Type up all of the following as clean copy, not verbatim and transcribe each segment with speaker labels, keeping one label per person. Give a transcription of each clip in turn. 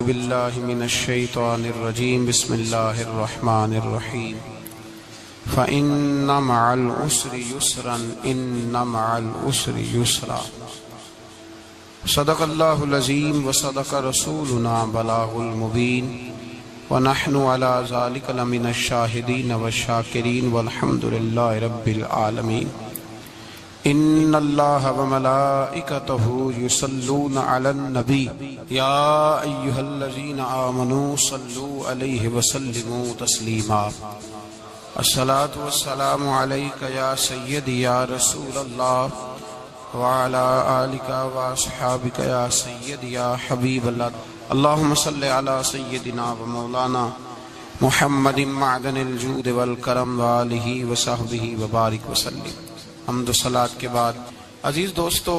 Speaker 1: باللہ من الشیطان الرجیم بسم اللہ الرحمن الرحیم فإن مع العسر یسرا ان مع العسر یسرا صدق اللہ العظیم وصدق رسولنا بلاغ المبین ونحن على ذلك لمن الشاہدین والشاکرین والحمد للہ رب العالمین ان اللہ وملائکتہ یصلون علی النبی یا ایہا الذین آمنوا صلوا علیہ وسلموا تسلیما الصلاة والسلام علیک یا سیدی یا رسول اللہ وعلی آلک واصحابک یا سیدی یا حبیب اللہ اللہم صلی علی سیدنا و مولانا محمد معدن الجود والکرم وآلہ وصحبہ وبارک وسلم۔ حمد و صلاۃ کے بعد عزیز دوستو،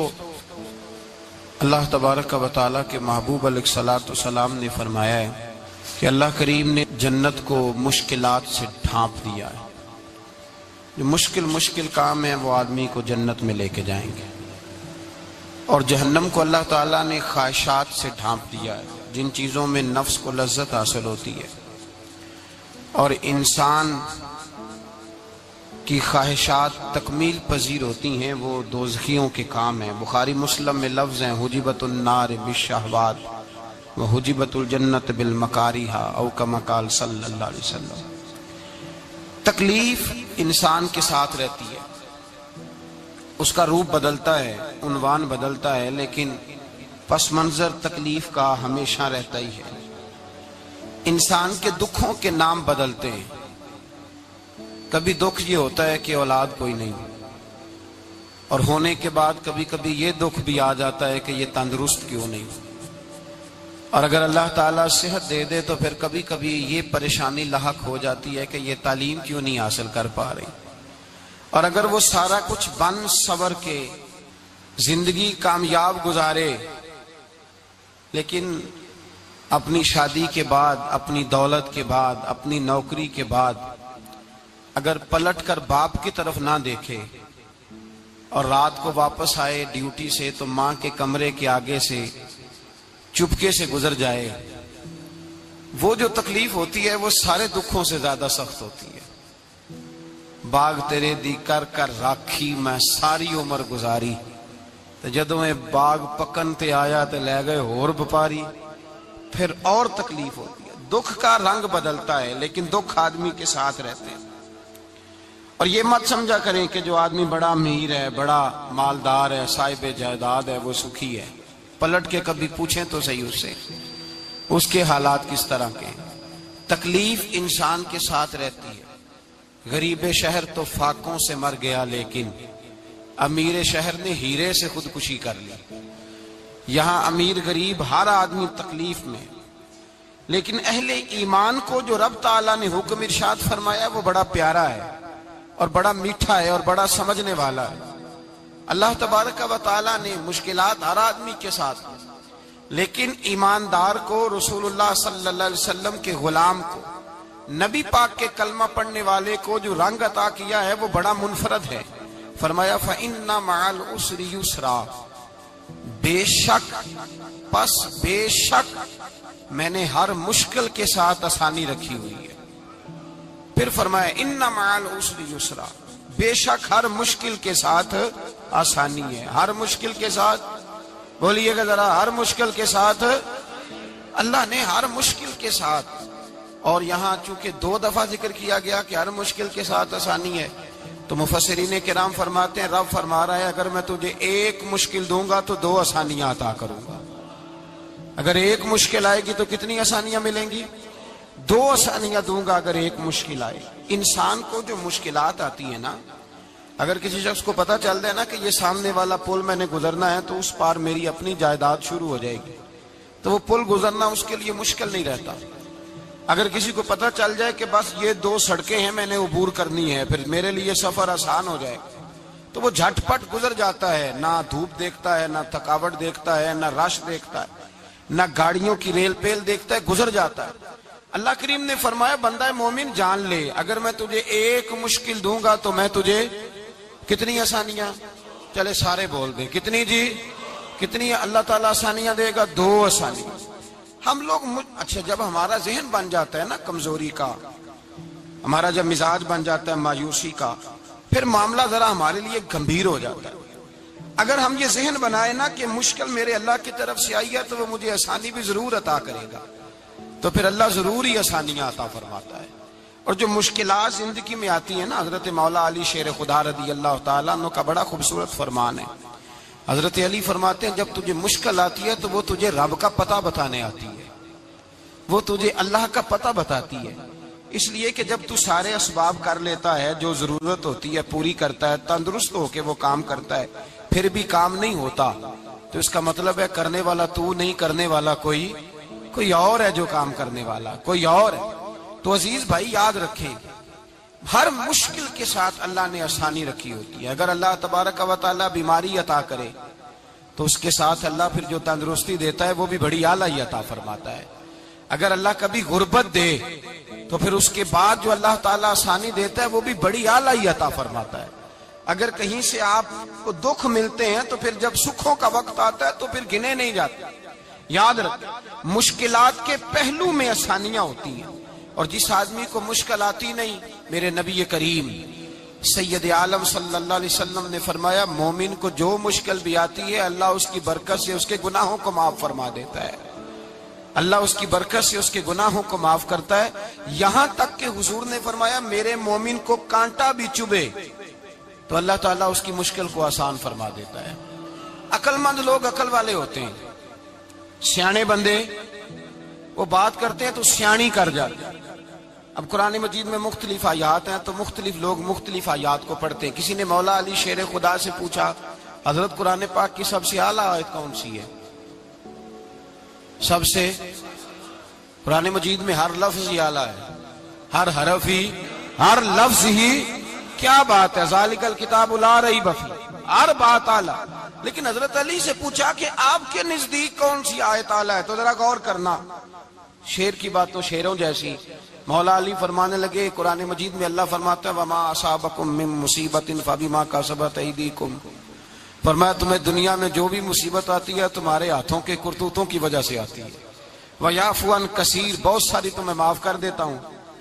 Speaker 1: اللہ تبارک و تعالیٰ کے محبوب علیہ الصلاۃ والسلام نے فرمایا ہے کہ اللہ کریم نے جنت کو مشکلات سے ڈھانپ دیا ہے۔ جو مشکل کام ہیں وہ آدمی کو جنت میں لے کے جائیں گے، اور جہنم کو اللہ تعالیٰ نے خواہشات سے ڈھانپ دیا ہے، جن چیزوں میں نفس کو لذت حاصل ہوتی ہے، اور انسان کی خواہشات تکمیل پذیر ہوتی ہیں، وہ دوزخیوں کے کام ہیں۔ بخاری مسلم میں لفظ ہیں حجبت النار بالشہوات وحجبت الجنت بالمکاریہ او کما قال صلی اللہ علیہ وسلم۔ تکلیف انسان کے ساتھ رہتی ہے، اس کا روپ بدلتا ہے، عنوان بدلتا ہے، لیکن پس منظر تکلیف کا ہمیشہ رہتا ہی ہے۔ انسان کے دکھوں کے نام بدلتے ہیں۔ کبھی دکھ یہ ہوتا ہے کہ اولاد کوئی نہیں، اور ہونے کے بعد کبھی کبھی یہ دکھ بھی آ جاتا ہے کہ یہ تندرست کیوں نہیں، اور اگر اللہ تعالیٰ صحت دے دے تو پھر کبھی کبھی یہ پریشانی لاحق ہو جاتی ہے کہ یہ تعلیم کیوں نہیں حاصل کر پا رہی، اور اگر وہ سارا کچھ بن سور کے زندگی کامیاب گزارے، لیکن اپنی شادی کے بعد، اپنی دولت کے بعد، اپنی نوکری کے بعد اگر پلٹ کر باپ کی طرف نہ دیکھے اور رات کو واپس آئے ڈیوٹی سے تو ماں کے کمرے کے آگے سے چپکے سے گزر جائے، وہ جو تکلیف ہوتی ہے وہ سارے دکھوں سے زیادہ سخت ہوتی ہے۔ باغ تیرے دی کر کر راکھی میں ساری عمر گزاری، تو جدوں میں باغ پکن تے آیا تے لے گئے اور بپاری، پھر اور تکلیف ہوتی ہے۔ دکھ کا رنگ بدلتا ہے، لیکن دکھ آدمی کے ساتھ رہتے ہیں۔ اور یہ مت سمجھا کریں کہ جو آدمی بڑا امیر ہے، بڑا مالدار ہے، صاحب جائیداد ہے، وہ سکھی ہے۔ پلٹ کے کبھی پوچھیں تو صحیح اس سے، اس کے حالات کس طرح کے۔ تکلیف انسان کے ساتھ رہتی ہے۔ غریب شہر تو فاقوں سے مر گیا، لیکن امیر شہر نے ہیرے سے خودکشی کر لی۔ یہاں امیر غریب ہر آدمی تکلیف میں، لیکن اہل ایمان کو جو رب تعالیٰ نے حکم ارشاد فرمایا وہ بڑا پیارا ہے، اور بڑا میٹھا ہے، اور بڑا سمجھنے والا ہے۔ اللہ تبارک و تعالیٰ نے مشکلات ہر آدمی کے ساتھ، لیکن ایماندار کو، رسول اللہ صلی اللہ علیہ وسلم کے غلام کو، نبی پاک کے کلمہ پڑھنے والے کو جو رنگ عطا کیا ہے وہ بڑا منفرد ہے۔ فرمایا فَإِنَّ مَعَ الْعُسْرِ يُسْرًا، بے شک، پس بے شک میں نے ہر مشکل کے ساتھ آسانی رکھی ہوئی ہے۔ پھر فرمایا ان مع العسر یسرا، بے شک ہر مشکل کے ساتھ آسانی ہے۔ ہر مشکل کے ساتھ، بولیے گا ذرا، ہر مشکل کے ساتھ، اللہ نے ہر مشکل کے ساتھ۔ اور یہاں چونکہ 2 دفعہ ذکر کیا گیا کہ ہر مشکل کے ساتھ آسانی ہے، تو مفسرین کرام فرماتے ہیں رب فرما رہا ہے اگر میں تجھے 1 مشکل دوں گا تو 2 آسانیاں عطا کروں گا۔ اگر 1 مشکل آئے گی تو کتنی آسانیاں ملیں گی؟ 2 آسانیاں دوں گا اگر 1 مشکل آئے۔ انسان کو جو مشکلات آتی ہیں نا، اگر کسی شخص کو پتہ چل جائے نا کہ یہ سامنے والا پل میں نے گزرنا ہے تو اس پار میری اپنی جائیداد شروع ہو جائے گی، تو وہ پل گزرنا اس کے لیے مشکل نہیں رہتا۔ اگر کسی کو پتہ چل جائے کہ بس یہ 2 سڑکیں ہیں میں نے عبور کرنی ہے، پھر میرے لیے سفر آسان ہو جائے گا، تو وہ جھٹ پٹ گزر جاتا ہے، نہ دھوپ دیکھتا ہے، نہ تھکاوٹ دیکھتا ہے، نہ رش دیکھتا ہے، نہ گاڑیوں کی ریل پیل دیکھتا ہے، گزر جاتا ہے۔ اللہ کریم نے فرمایا بندہ مومن جان لے اگر میں تجھے 1 مشکل دوں گا تو میں تجھے کتنی آسانیاں، چلے سارے بول دیں کتنی جی، کتنی اللہ تعالیٰ آسانیاں دے گا؟ 2 آسانیاں۔ ہم لوگ اچھا جب ہمارا ذہن بن جاتا ہے نا کمزوری کا، ہمارا جب مزاج بن جاتا ہے مایوسی کا، پھر معاملہ ذرا ہمارے لیے گمبھیر ہو جاتا ہے۔ اگر ہم یہ ذہن بنائے نا کہ مشکل میرے اللہ کی طرف سے آئی ہے تو وہ مجھے آسانی بھی ضرور عطا کرے گا، تو پھر اللہ ضرور ہی آسانیاں عطا فرماتا ہے۔ اور جو مشکلات زندگی میں آتی ہیں نا، حضرت مولا علی شیر خدا رضی اللہ تعالیٰ عنہ کا بڑا خوبصورت فرمان ہے۔ حضرت علی فرماتے ہیں جب تجھے مشکل آتی ہے تو وہ تجھے رب کا پتہ بتانے آتی ہے، وہ تجھے اللہ کا پتہ بتاتی ہے۔ اس لیے کہ جب تو سارے اسباب کر لیتا ہے، جو ضرورت ہوتی ہے پوری کرتا ہے، تندرست ہو کے وہ کام کرتا ہے، پھر بھی کام نہیں ہوتا، تو اس کا مطلب ہے کرنے والا تو نہیں، کرنے والا کوئی اور ہے جو کام کرنے والا، کوئی اور ہے۔ تو عزیز بھائی یاد رکھیں، ہر مشکل کے ساتھ اللہ نے آسانی رکھی ہوتی ہے۔ اگر اللہ تبارک و تعالیٰ بیماری عطا کرے تو اس کے ساتھ اللہ پھر جو تندرستی دیتا ہے وہ بھی بڑی اعلیٰ ہی عطا فرماتا ہے۔ اگر اللہ کبھی غربت دے تو پھر اس کے بعد جو اللہ تعالیٰ آسانی دیتا ہے وہ بھی بڑی اعلیٰ ہی عطا فرماتا ہے۔ اگر کہیں سے آپ کو دکھ ملتے ہیں تو پھر جب سکھوں کا وقت آتا ہے تو پھر گنے نہیں جاتے۔ یاد رکھیں، مشکلات کے پہلو میں آسانیاں ہوتی ہیں، اور جس آدمی کو مشکل آتی نہیں، میرے نبی کریم سید عالم صلی اللہ علیہ وسلم نے فرمایا مومن کو جو مشکل بھی آتی ہے اللہ اس کی برکت سے اس کے گناہوں کو معاف فرما دیتا ہے، اللہ اس کی برکت سے اس کے گناہوں کو معاف کرتا ہے۔ یہاں تک کہ حضور نے فرمایا میرے مومن کو کانٹا بھی چبھے تو اللہ تعالیٰ اس کی مشکل کو آسان فرما دیتا ہے۔ عقل مند لوگ عقل والے ہوتے ہیں، سیانے بندے وہ بات کرتے ہیں تو سیانی کر جاتے ہیں۔ اب قرآن مجید میں مختلف آیات ہیں تو مختلف لوگ مختلف آیات کو پڑھتے ہیں۔ کسی نے مولا علی شیر خدا سے پوچھا حضرت قرآن پاک کی سب سے اعلیٰ آیت کون سی ہے؟ سب سے قرآن مجید میں ہر لفظ ہی اعلیٰ ہے، ہر حرف ہی، ہر لفظ ہی، کیا بات ہے، ذالک الکتاب لا ریب فیہ، ہر بات اعلیٰ۔ لیکن حضرت علی سے پوچھا کہ آپ کے نزدیک کون سی آیت اعلیٰ ہے، تو ذرا غور کرنا، شیر کی بات تو شیروں جیسی۔ مولا علی فرمانے لگے قرآن مجید میں اللہ فرماتا ہے وَمَا أَصَابَكُم مِّن مُّصِيبَةٍ فَبِمَا كَسَبَتْ أَيْدِيكُمْ، فرمایا تمہیں دنیا میں جو بھی مصیبت آتی ہے تمہارے ہاتھوں کے کرتوتوں کی وجہ سے آتی ہے، وَيَعْفُو عَن كَثِيرٍ، بہت ساری تمہیں معاف کر دیتا ہوں۔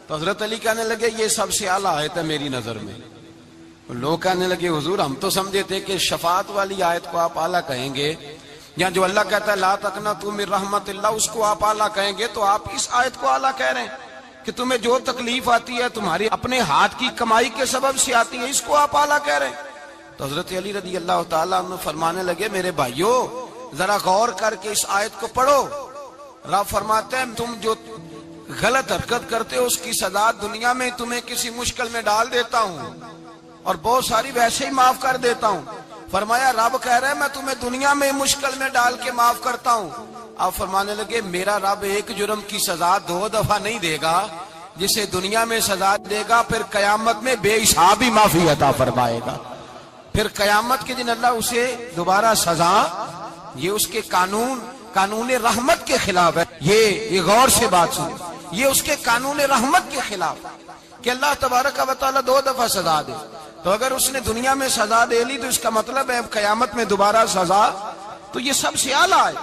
Speaker 1: تو حضرت علی کہنے لگے یہ سب سے اعلیٰ آیت ہے میری نظر میں۔ لوگ کہنے لگے حضور ہم تو سمجھے تھے کہ شفاعت والی آیت کو آپ اعلیٰ کہیں گے، یا جو اللہ کہتا ہے لا تقنطوا من رحمت اللہ اس کو آپ اعلیٰ کہیں گے، تو آپ اس آیت کو اعلیٰ کہہ رہے ہیں کہ تمہیں جو تکلیف آتی ہے تمہاری اپنے ہاتھ کی کمائی کے سبب سے آتی ہے، اس کو آپ اعلیٰ کہہ رہے ہیں۔ تو حضرت علی رضی اللہ تعالیٰ عنہ فرمانے لگے میرے بھائیو ذرا غور کر کے اس آیت کو پڑھو۔ رب فرماتے ہیں تم جو غلط حرکت کرتے ہو اس کی سزا دنیا میں تمہیں کسی مشکل میں ڈال دیتا ہوں اور بہت ساری ویسے ہی معاف کر دیتا ہوں۔ فرمایا رب کہہ رہے ہیں میں تمہیں دنیا میں مشکل میں ڈال کے معاف کرتا ہوں۔ آپ فرمانے لگے میرا رب ایک جرم کی سزا 2 دفعہ نہیں دے گا، جسے دنیا میں سزا دے گا پھر قیامت میں بے حساب ہی معافی عطا فرمائے گا۔ پھر قیامت کے دن اللہ اسے دوبارہ سزا، یہ اس کے قانون رحمت کے خلاف ہے، یہ غور سے بات سن، یہ اس کے قانون رحمت کے خلاف کہ اللہ تبارک و تعالیٰ 2 دفعہ سزا دے۔ تو اگر اس نے دنیا میں سزا دے لی تو اس کا مطلب ہے قیامت میں دوبارہ سزا، تو یہ سب سے اعلیٰ ہے۔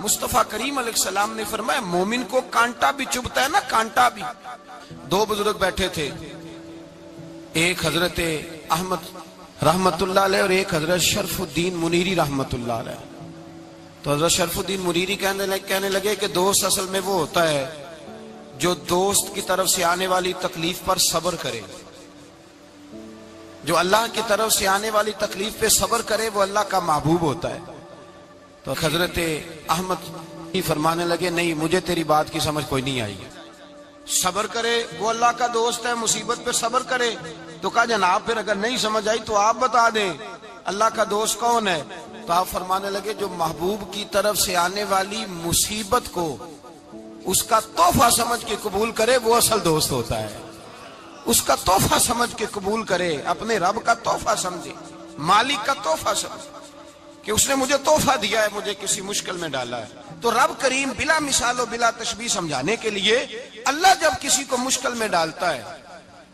Speaker 1: مصطفیٰ کریم علیہ السلام نے فرمایا مومن کو کانٹا بھی چبھتا ہے نا، کانٹا بھی۔ 2 بزرگ بیٹھے تھے، ایک حضرت احمد رحمت اللہ علیہ اور ایک حضرت شرف الدین منیری رحمت اللہ علیہ۔ تو حضرت شرف الدین منیری کہنے لگے کہ دوست اصل میں وہ ہوتا ہے جو دوست کی طرف سے آنے والی تکلیف پر صبر کرے، جو اللہ کی طرف سے آنے والی تکلیف پہ صبر کرے وہ اللہ کا محبوب ہوتا ہے۔ تو حضرت احمد فرمانے لگے نہیں مجھے تیری بات کی سمجھ کوئی نہیں آئی، صبر کرے وہ اللہ کا دوست ہے، مصیبت پہ صبر کرے۔ تو کہا جناب پھر اگر نہیں سمجھ آئی تو آپ بتا دیں اللہ کا دوست کون ہے؟ تو آپ فرمانے لگے جو محبوب کی طرف سے آنے والی مصیبت کو اس کا تحفہ سمجھ کے قبول کرے وہ اصل دوست ہوتا ہے۔ اس کا تحفہ سمجھ کے قبول کرے، اپنے رب کا تحفہ سمجھے، مالک کا تحفہ سمجھے کہ اس نے مجھے تحفہ دیا ہے، مجھے کسی مشکل میں ڈالا ہے۔ تو رب کریم بلا مثال و بلا تشبیہ سمجھانے کے لیے اللہ جب کسی کو مشکل میں ڈالتا ہے،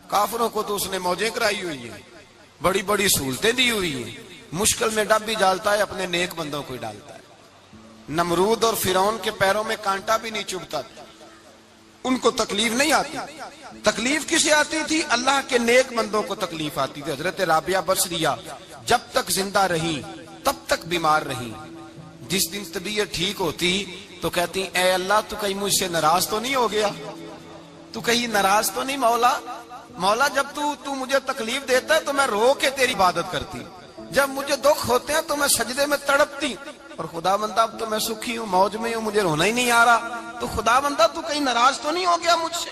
Speaker 1: کافروں کو تو اس نے موجیں کرائی ہوئی ہیں، بڑی بڑی سہولتیں دی ہوئی ہیں، مشکل میں ڈب بھی ڈالتا ہے، اپنے نیک بندوں کو ہی ڈالتا ہے۔ نمرود اور فرعون کے پیروں میں کانٹا بھی نہیں چبھتا، ان کو تکلیف نہیں آتی. تکلیف کسے آتی تھی؟ اللہ کے نیک بندوں کو تکلیف آتی تھی. حضرت رابعہ بصریہ جب تک زندہ رہی تب تک بیمار رہی. جس دن طبیعت ٹھیک ہوتی تو کہتی اے اللہ تو کہیں مجھ سے ناراض تو نہیں ہو گیا، تو کہیں ناراض تو نہیں مولا جب تو مجھے تکلیف دیتا ہے تو میں رو کے تیری عبادت کرتی، جب مجھے دکھ ہوتے ہیں تو میں سجدے میں تڑپتی، اور خدا بندہ اب تو میں سکھی ہوں، موج میں ہوں، مجھے رونا ہی نہیں آ رہا، تو خدا بندہ تو کہیں ناراض تو نہیں ہو گیا مجھ سے.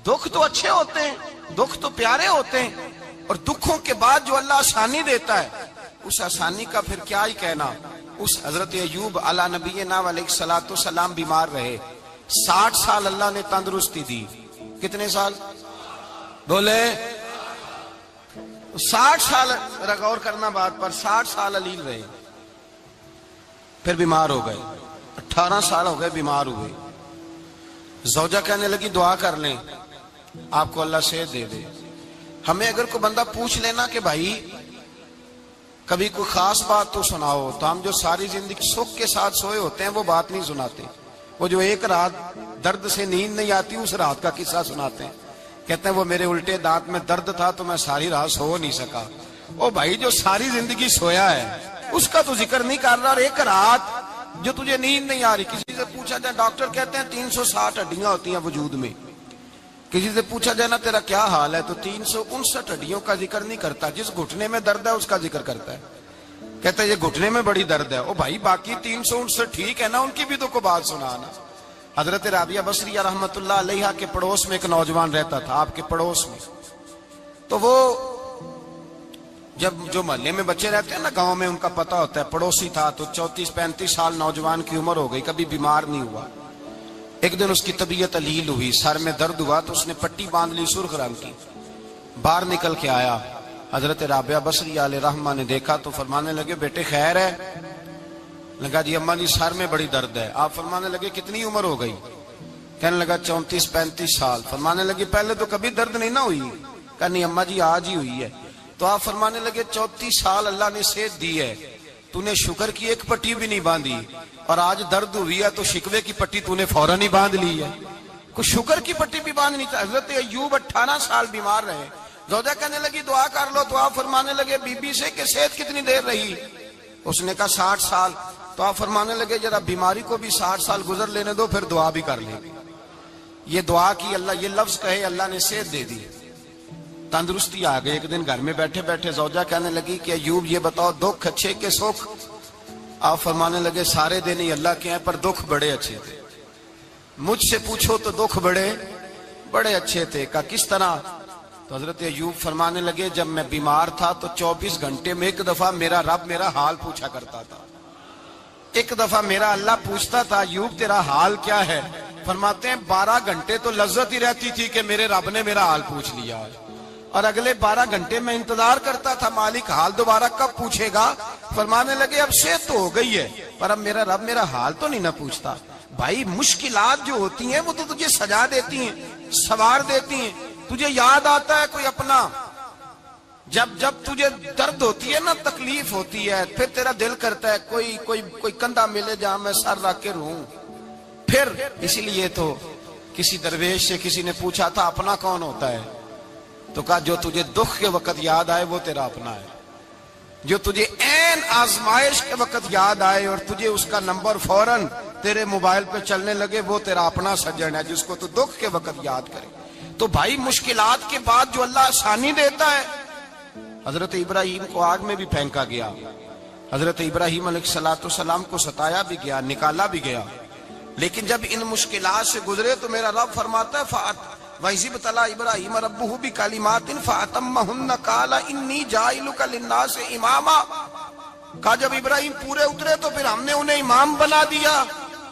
Speaker 1: دکھ تو اچھے ہوتے ہیں، دکھ تو پیارے ہوتے ہیں، اور دکھوں کے بعد جو اللہ آسانی دیتا ہے اس آسانی کا پھر کیا ہی کہنا. اس حضرت ایوب علی نبینا علیہ الصلوۃ والسلام بیمار رہے، 60 سال اللہ نے تندرستی دی. کتنے سال بولے؟ 60 سال، غور کرنا بات پر، 60 سال علیل رہے، پھر بیمار ہو گئے. 18 سال ہو گئے بیمار ہوئے. زوجہ کہنے لگی دعا کر لیں آپ کو اللہ صحت دے دے. ہمیں اگر کوئی بندہ پوچھ لینا کہ بھائی کبھی کوئی خاص بات تو سناؤ، تو ہم جو ساری زندگی سکھ کے ساتھ سوئے ہوتے ہیں وہ بات نہیں سناتے. وہ جو ایک رات درد سے نیند نہیں آتی اس رات کا قصہ سناتے ہیں. کہتے ہیں وہ میرے الٹے دانت میں درد تھا تو میں ساری رات سو نہیں سکا. او بھائی جو ساری زندگی سویا ہے اس کا تو ذکر نہیں کر رہا، اور ایک رات جو تجھے نیند نہیں آ رہی. کسی سے پوچھا جائے، ڈاکٹر کہتے ہیں 360 ہڈیاں ہوتی ہیں وجود میں. کسی سے پوچھا جائے نا تیرا کیا حال ہے تو 359 ہڈیوں کا ذکر نہیں کرتا، جس گھٹنے میں درد ہے اس کا ذکر کرتا ہے. کہتا ہے یہ گھٹنے میں بڑی درد ہے. او بھائی باقی 359 ٹھیک ہے نا، ان کی بھی تو کوئی بات سنانا. حضرت رابعہ بصریہ رحمت اللہ علیہ کے پڑوس میں ایک نوجوان رہتا تھا، آپ کے پڑوس میں. تو وہ جب جو محلے میں بچے رہتے ہیں نا گاؤں میں، ان کا پتہ ہوتا ہے. پڑوسی تھا تو 34-35 سال نوجوان کی عمر ہو گئی، کبھی بیمار نہیں ہوا. ایک دن اس کی طبیعت علیل ہوئی، سر میں درد ہوا تو اس نے پٹی باندھ لی سرخ رنگ کی. باہر نکل کے آیا، حضرت رابعہ بصریہ علیہ رحمہ نے دیکھا تو فرمانے لگے بیٹے خیر ہے؟ لگا جی اماں جی سر میں بڑی درد ہے. آپ فرمانے لگے کتنی عمر ہو گئی؟ کہنے لگا 34-35 سال. فرمانے لگے پہلے تو کبھی درد نہیں نہ ہوئی؟ کہا نہیں اماں جی آج ہی ہوئی ہے. تو آپ فرمانے لگے 34 سال اللہ نے صحت دی ہے، تو نے شکر کی ایک پٹی بھی نہیں باندھی، اور آج درد ہوئی ہے تو شکوے کی پٹی تو نے فوراً ہی باندھ لی ہے. کوئی شکر کی پٹی بھی باندھنی تھی. حضرت ایوب 18 سال بیمار رہے. زوجہ کہنے لگی دعا کر لو، تو آپ فرمانے لگے بی بی سے کہ صحت کتنی دیر رہی؟ اس نے کہا 60 سال. تو آپ فرمانے لگے ذرا بیماری کو بھی 60 سال گزر لینے دو پھر دعا بھی کر لیں. یہ دعا کی، اللہ یہ لفظ کہے اللہ نے صحت دے دی، تندرستی آ گئی. ایک دن گھر میں بیٹھے بیٹھے زوجہ کہنے لگی کہ ایوب یہ بتاؤ دکھ اچھے کے سکھ؟ آپ فرمانے لگے سارے دن ہی اللہ کے ہیں پر دکھ بڑے اچھے تھے. مجھ سے پوچھو تو دکھ بڑے اچھے تھے. کہا کس طرح؟ تو حضرت ایوب فرمانے لگے جب میں بیمار تھا تو 24 گھنٹے میں ایک دفعہ میرا رب میرا حال پوچھا کرتا تھا. ایک دفعہ میرا اللہ پوچھتا تھا ایوب تیرا حال کیا ہے؟ فرماتے ہیں 12 گھنٹے تو لذت ہی رہتی تھی کہ میرے رب نے میرا حال پوچھ لیا، اور اگلے 12 گھنٹے میں انتظار کرتا تھا مالک حال دوبارہ کب پوچھے گا. فرمانے لگے اب صحت تو ہو گئی ہے پر اب میرا رب میرا حال تو نہیں نہ پوچھتا. بھائی مشکلات جو ہوتی ہیں وہ تو تجھے سجا دیتی ہیں، سوار دیتی ہیں. تجھے یاد آتا ہے کوئی اپنا، جب تجھے درد ہوتی ہے نا، تکلیف ہوتی ہے، پھر تیرا دل کرتا ہے کوئی کندھا ملے جہاں میں سر رکھ کے رہوں. پھر اسی لیے تو کسی درویش سے کسی نے پوچھا تھا اپنا کون ہوتا ہے؟ تو کہا جو تجھے دکھ کے وقت یاد آئے وہ تیرا اپنا ہے. جو تجھے عین آزمائش کے وقت یاد آئے اور تجھے اس کا نمبر فوراً تیرے موبائل پہ چلنے لگے وہ تیرا اپنا سجن ہے، جس کو تو دکھ کے وقت یاد کرے. تو بھائی مشکلات کے بعد جو اللہ آسانی دیتا ہے. حضرت ابراہیم کو آگ میں بھی پھینکا گیا، حضرت ابراہیم علیہ السلام کو ستایا بھی گیا، نکالا بھی گیا، لیکن جب ان مشکلات سے گزرے تو میرا رب فرماتا ہے وَإِذِ ابْتَلَىٰ إِبْرَاهِيمَ رَبُّهُ بِكَلِمَاتٍ فَأَتَمَّهُنَّ قَالَ إِنِّي جَاعِلُكَ لِلنَّاسِ إِمَامًا. کہا جب ابراہیم پورے اترے تو پھر ہم نے انہیں امام بنا دیا.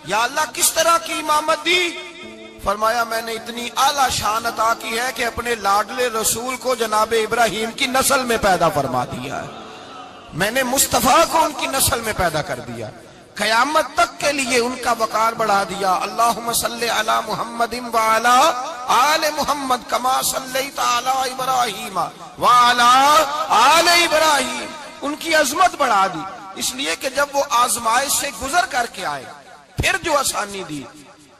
Speaker 1: یا اللہ کس طرح کی امامت دی؟ فرمایا میں نے اتنی اعلیٰ شان عطا کی ہے کہ اپنے لاڈلے رسول کو جناب ابراہیم کی نسل میں پیدا فرما دیا ہے. میں نے مصطفیٰ کو ان کی نسل میں پیدا کر دیا، قیامت تک کے لیے ان کا وقار بڑھا دیا. اللہم صلی علی محمد وعلی آل محمد کما صلیت علی ابراہیم وعلی آل ابراہیم. ان کی عظمت بڑھا دی. اس لیے کہ جب وہ آزمائش سے گزر کر کے آئے پھر جو آسانی دی،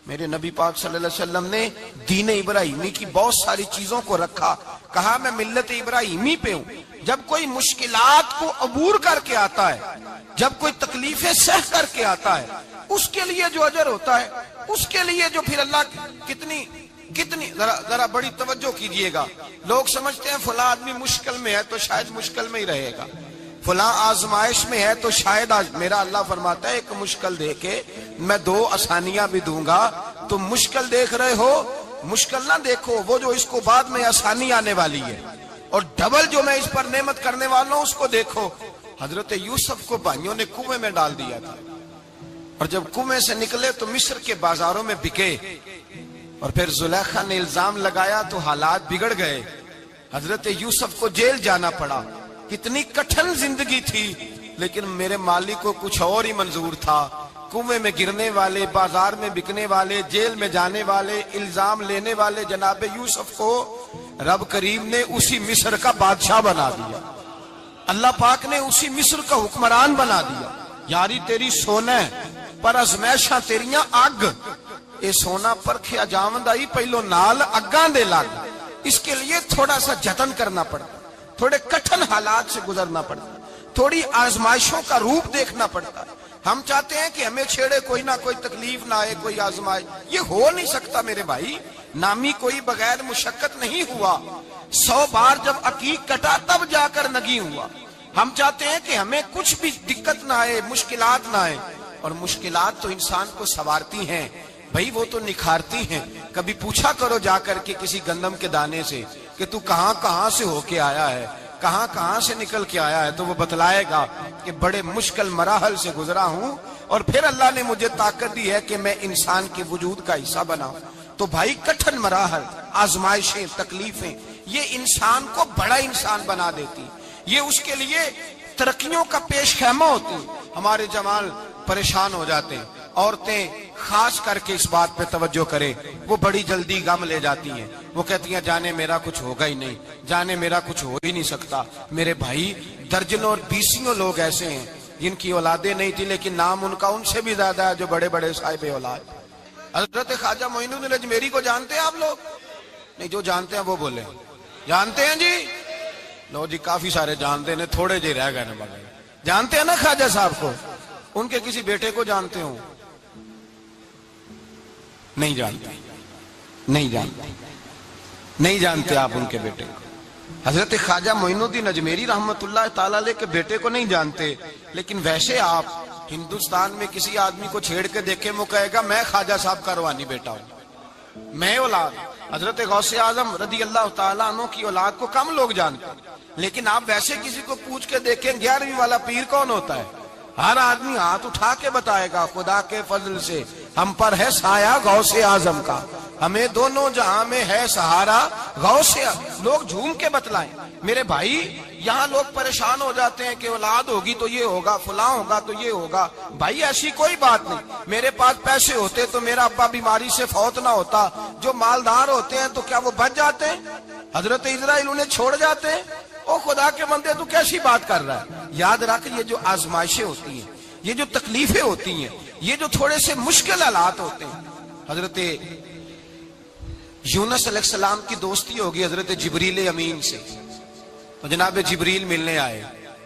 Speaker 1: میرے نبی پاک صلی اللہ علیہ وسلم نے دین ابراہیمی کی بہت ساری چیزوں کو رکھا، کہا میں ملت ابراہیمی پہ ہوں۔ جب کوئی مشکلات کو عبور کر کے آتا ہے، جب کوئی تکلیفیں سہ کر کے آتا ہے، اس کے لیے جو اجر ہوتا ہے، اس کے لیے جو پھر اللہ کتنی ذرا بڑی توجہ کیجئے گا۔ لوگ سمجھتے ہیں فلاں آدمی مشکل میں ہے تو شاید مشکل میں ہی رہے گا، فلاں آزمائش میں ہے تو شاید میرا اللہ فرماتا ہے ایک مشکل دے کے میں 2 آسانیاں بھی دوں گا۔ تم مشکل دیکھ رہے ہو، مشکل نہ دیکھو، وہ جو اس کو بعد میں آسانی آنے والی ہے، اور ڈبل جو میں اس پر نعمت کرنے والا ہوں اس کو دیکھو۔ حضرت یوسف کو بھائیوں نے کنویں میں ڈال دیا تھا، اور جب کنویں سے نکلے تو مصر کے بازاروں میں بکے، اور پھر زلیخا نے الزام لگایا تو حالات بگڑ گئے، حضرت یوسف کو جیل جانا پڑا۔ کتنی کٹھن زندگی تھی، لیکن میرے مالک کو کچھ اور ہی منظور تھا۔ کنویں میں گرنے والے، بازار میں بکنے والے، جیل میں جانے والے، الزام لینے والے جناب یوسف کو رب کریم نے اسی مصر کا بادشاہ بنا دیا، اللہ پاک نے اسی مصر کا حکمران بنا دیا۔ یاری تیری سونا پر ازمیشاں تیریاں اگ، اے سونا پرکھیا جاوند آئی پہلو نال اگاں دے لگ۔ اس کے لیے تھوڑا سا جتن کرنا پڑتا، تھوڑے کٹھن حالات سے گزرنا پڑتا، تھوڑی آزمائشوں کا روپ دیکھنا پڑتا۔ ہم چاہتے ہیں کہ ہمیں چھیڑے کوئی نہ کوئی تکلیف نہ آئے، کوئی آزمائش، یہ ہو نہیں سکتا میرے بھائی۔ نامی کوئی بغیر مشقت نہیں ہوا، 100 بار جب عقیق کٹا تب جا کر نگی ہوا۔ ہم چاہتے ہیں کہ ہمیں کچھ بھی دقت نہ آئے، مشکلات نہ آئے، اور مشکلات تو انسان کو سنوارتی ہیں بھائی، وہ تو نکھارتی ہیں۔ کبھی پوچھا کرو جا کر کے کسی گندم کے دانے سے کہ تو کہاں کہاں سے ہو کے آیا ہے، کہاں کہاں سے نکل کے آیا ہے، تو وہ بتلائے گا کہ بڑے مشکل مراحل سے گزرا ہوں، اور پھر اللہ نے مجھے طاقت دی ہے کہ میں انسان کے وجود کا حصہ بناؤں۔ تو بھائی کٹھن مراحل، آزمائشیں، تکلیفیں، یہ انسان کو بڑا انسان بنا دیتی، یہ اس کے لیے ترقیوں کا پیش خیمہ ہوتی۔ ہمارے جوان پریشان ہو جاتے ہیں، عورتیں خاص کر کے اس بات پہ توجہ کرے، وہ بڑی جلدی غم لے جاتی ہیں، وہ کہتی ہیں جانے میرا کچھ ہوگا ہی نہیں، جانے میرا کچھ ہو ہی نہیں سکتا۔ میرے بھائی درجنوں اور بیسیوں لوگ ایسے ہیں جن کی اولادیں نہیں تھی، لیکن نام ان کا ان سے بھی زیادہ ہے جو بڑے بڑے صاحب اولاد۔ حضرت خواجہ معین الدین اجمیری کو جانتے ہیں آپ لوگ؟ نہیں، جو جانتے ہیں وہ بولے جانتے ہیں جی؟ لو جی، کافی سارے جانتے ہیں، تھوڑے جی رہ گئے نا بغیر۔ جانتے ہیں نا خواجہ صاحب کو؟ ان کے کسی بیٹے کو جانتے ہوں؟ نہیں جانتے، نہیں جانتے، نہیں جانتے آپ ان کے بیٹے کو۔ حضرت خواجہ معین الدین اجمیری رحمت اللہ تعالی علیہ کے بیٹے کو نہیں جانتے، لیکن ویسے آپ ہندوستان میں کسی آدمی کو چھیڑ کے دیکھیں، وہ کہے گا میں خواجہ صاحب کا روحانی بیٹا ہوں، میں اولاد۔ حضرت غوث اعظم رضی اللہ تعالیٰ عنہ کی اولاد کو کم لوگ جانتے ہیں، لیکن آپ ویسے کسی کو پوچھ کے دیکھیں 11ویں والا پیر کون ہوتا ہے، ہر آدمی ہاتھ اٹھا کے بتائے گا خدا کے فضل سے ہم پر ہے سایہ غوث اعظم کا، ہمیں دونوں جہاں میں ہے سہارا غوث اعظم۔ لوگ جھوم کے بتلائیں۔ میرے بھائی یہاں لوگ پریشان ہو جاتے ہیں کہ اولاد ہوگی تو یہ ہوگا، فلاں ہوگا تو یہ ہوگا۔ بھائی ایسی کوئی بات نہیں، میرے پاس پیسے ہوتے تو میرا ابا بیماری سے فوت نہ ہوتا۔ جو مالدار ہوتے ہیں تو کیا وہ بچ جاتے ہیں؟ حضرت اسرائیل انہیں چھوڑ جاتے ہیں؟ او خدا کے بندے تو کیسی بات کر رہا ہے؟ یاد رکھ، یہ جو آزمائشیں ہوتی ہیں، یہ جو تکلیفیں ہوتی ہیں، یہ جو تھوڑے سے مشکل حالات ہوتے ہیں۔ حضرت یونس علیہ السلام کی دوستی ہوگی حضرت جبریل امین سے، تو جناب جبریل ملنے آئے۔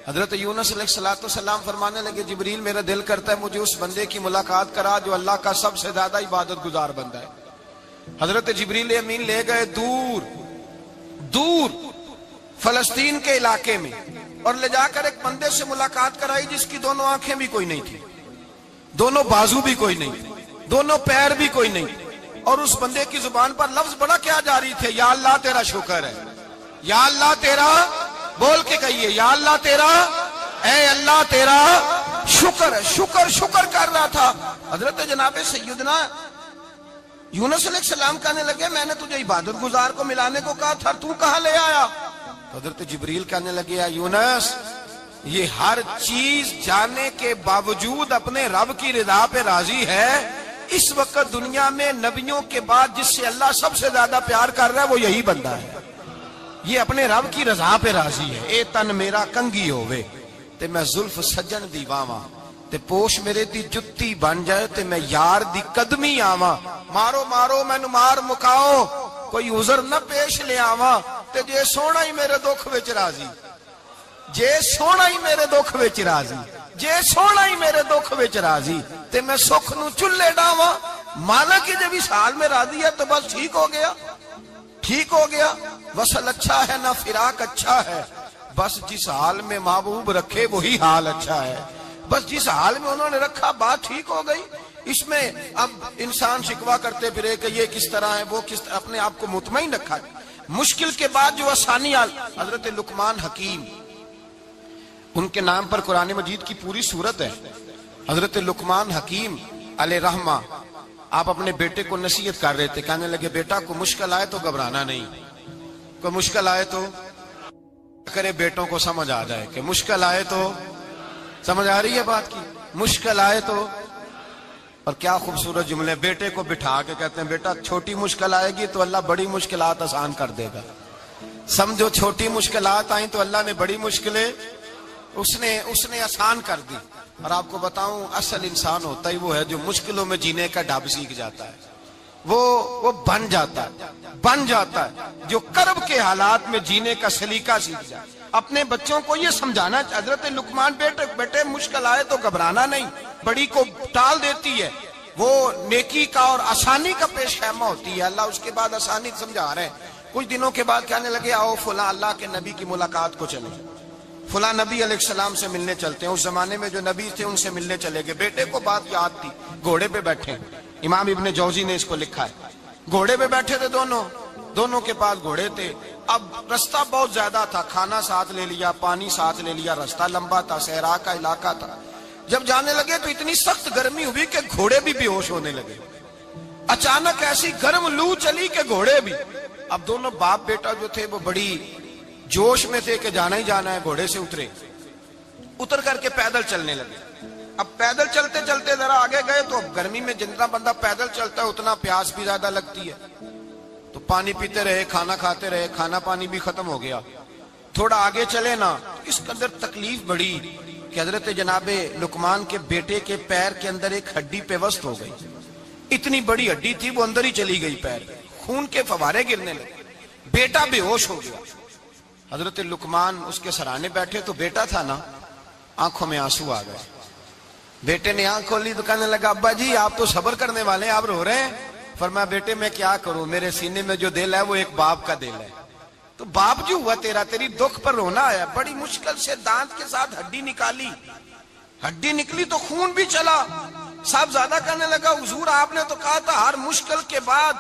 Speaker 1: حضرت یونس علیہ السلام فرمانے لگے جبریل میرا دل کرتا ہے مجھے اس بندے کی ملاقات کرا جو اللہ کا سب سے زیادہ عبادت گزار بندہ ہے۔ حضرت جبریل امین لے گئے دور دور فلسطین کے علاقے میں، اور لے جا کر ایک بندے سے ملاقات کرائی جس کی دونوں آنکھیں بھی کوئی نہیں تھی، دونوں بازو بھی کوئی نہیں تھی، دونوں پیر بھی کوئی نہیں، اور اس بندے کی زبان پر لفظ بڑا کیا جاری تھے، یا اللہ تیرا شکر ہے، یا اللہ تیرا، بول کے کہیے یا اللہ تیرا، اے اللہ تیرا شکر ہے۔ شکر شکر کر رہا تھا۔ حضرت جناب سیدنا یونس علیہ السلام کہنے لگے میں نے تجھے عبادت گزار کو ملانے کو کہا تھا، تو کہاں لے آیا؟ حضرت جبریل کہنے لگے یا یونس، یہ ہر چیز جانے کے باوجود اپنے رب کی رضا پہ راضی ہے۔ اس وقت دنیا میں نبیوں کے بعد جس سے اللہ سب سے زیادہ پیار کر رہا ہے وہ یہی بندہ ہے، یہ اپنے رب کی رضا پہ راضی ہے۔ اے تن میرا کنگھی ہووے تے میں زلف سجن دی واواں تے پوش میرے دی جتی بن جائے تے میں یار دی قدمی آواں مارو مارو مینو مار مکاؤ کوئی عذر نہ پیش لے آواں تے جے سونا ہی میرے دکھ وچ راضی جے سونا ہی میرے دکھ وچ راضی جے سونا ہی میرے دکھ وچ راضی تے میں سکھ نو چلے ڈاواں مانا کہ جب اس حال میں راضی ہے تو بس ٹھیک ہو گیا ٹھیک ہو گیا وصل اچھا ہے نہ فراق اچھا ہے بس جس حال میں محبوب رکھے وہی حال اچھا ہے بس جس حال میں انہوں نے رکھا بات ٹھیک ہو گئی اس میں اب انسان شکوا کرتے پھرے کہ یہ کس طرح ہے وہ کس طرح اپنے آپ کو مطمئن رکھا مشکل کے بعد جو آسانی حضرت لقمان حکیم ان کے نام پر قرآن مجید کی پوری سورت ہے حضرت لقمان حکیم علیہ رحمہ آپ اپنے بیٹے کو نصیحت کر رہے تھے کہنے لگے بیٹا کو مشکل آئے تو گھبرانا نہیں کوئی مشکل آئے تو کرے بیٹوں کو سمجھ آ جائے کہ مشکل آئے تو سمجھ آ رہی ہے بات کی مشکل آئے تو اور کیا خوبصورت جملے بیٹے کو بٹھا کے کہتے ہیں بیٹا چھوٹی مشکل آئے گی تو اللہ بڑی مشکلات آسان کر دے گا سمجھو چھوٹی مشکلات آئیں تو اللہ نے بڑی مشکلیں اس نے آسان کر دی اور آپ کو بتاؤں اصل انسان ہوتا ہی وہ ہے جو مشکلوں میں جینے کا ڈھب سیکھ جاتا ہے وہ بن جاتا ہے جو کرب کے حالات میں جینے کا سلیقہ سیکھ جائے اپنے بچوں کو یہ سمجھانا حضرت لقمان بیٹے مشکل آئے تو گھبرانا نہیں بڑی کو ٹال دیتی ہے وہ نیکی کا اور آسانی کا پیش خیمہ ہوتی ہے اللہ اس کے بعد آسانی سمجھا رہے ہیں کچھ دنوں کے بعد کہنے لگے آؤ فلاں اللہ کے نبی کی ملاقات کو چلے فلاں نبی علیہ السلام سے ملنے چلتے ہیں اس زمانے میں جو نبی تھے ان سے ملنے چلے گئے بیٹے کو بات یاد تھی گھوڑے پہ بیٹھے امام ابن جوزی نے اس کو لکھا ہے گھوڑے پہ بیٹھے تھے دونوں کے پاس گھوڑے تھے اب رستہ بہت زیادہ تھا کھانا ساتھ لے لیا پانی ساتھ لے لیا رستہ لمبا تھا صحرا کا علاقہ تھا جب جانے لگے تو اتنی سخت گرمی ہوئی کہ گھوڑے بھی بے ہوش ہونے لگے اچانک ایسی گرم لو چلی کہ گھوڑے بھی اب دونوں باپ بیٹا جو تھے وہ بڑی جوش میں تھے کہ جانا ہی جانا ہے گھوڑے سے اتر کر کے پیدل چلنے لگے اب پیدل چلتے چلتے ذرا آگے گئے تو اب گرمی میں جتنا بندہ پیدل چلتا ہے اتنا پیاس بھی زیادہ لگتی ہے تو پانی پیتے رہے کھانا کھاتے رہے کھانا پانی بھی ختم ہو گیا تھوڑا آگے چلے نا اس کے اندر تکلیف بڑی کہ حضرت جناب لقمان کے بیٹے کے پیر کے اندر ایک ہڈی پیوست ہو گئی اتنی بڑی ہڈی تھی وہ اندر ہی چلی گئی پیر خون کے فوارے گرنے لگے بیٹا بے ہوش ہو گیا حضرت لقمان اس کے سرانے بیٹھے تو بیٹا تھا نا آنکھوں میں آنسو آ گئے بیٹے نے آنکھ کھولی تو کہنے لگا ابا جی آپ تو صبر کرنے والے ہیں آپ رو رہے ہیں فرمایا بیٹے میں کیا کروں میرے سینے میں جو دل ہے وہ ایک باپ کا دل ہے تو باپ جو ہوا تیری دکھ پر رونا آیا بڑی مشکل سے دانت کے ساتھ ہڈی نکالی ہڈی نکلی تو خون بھی چلا صاحب زیادہ کہنے لگا حضور آپ نے تو کہا تھا ہر مشکل کے بعد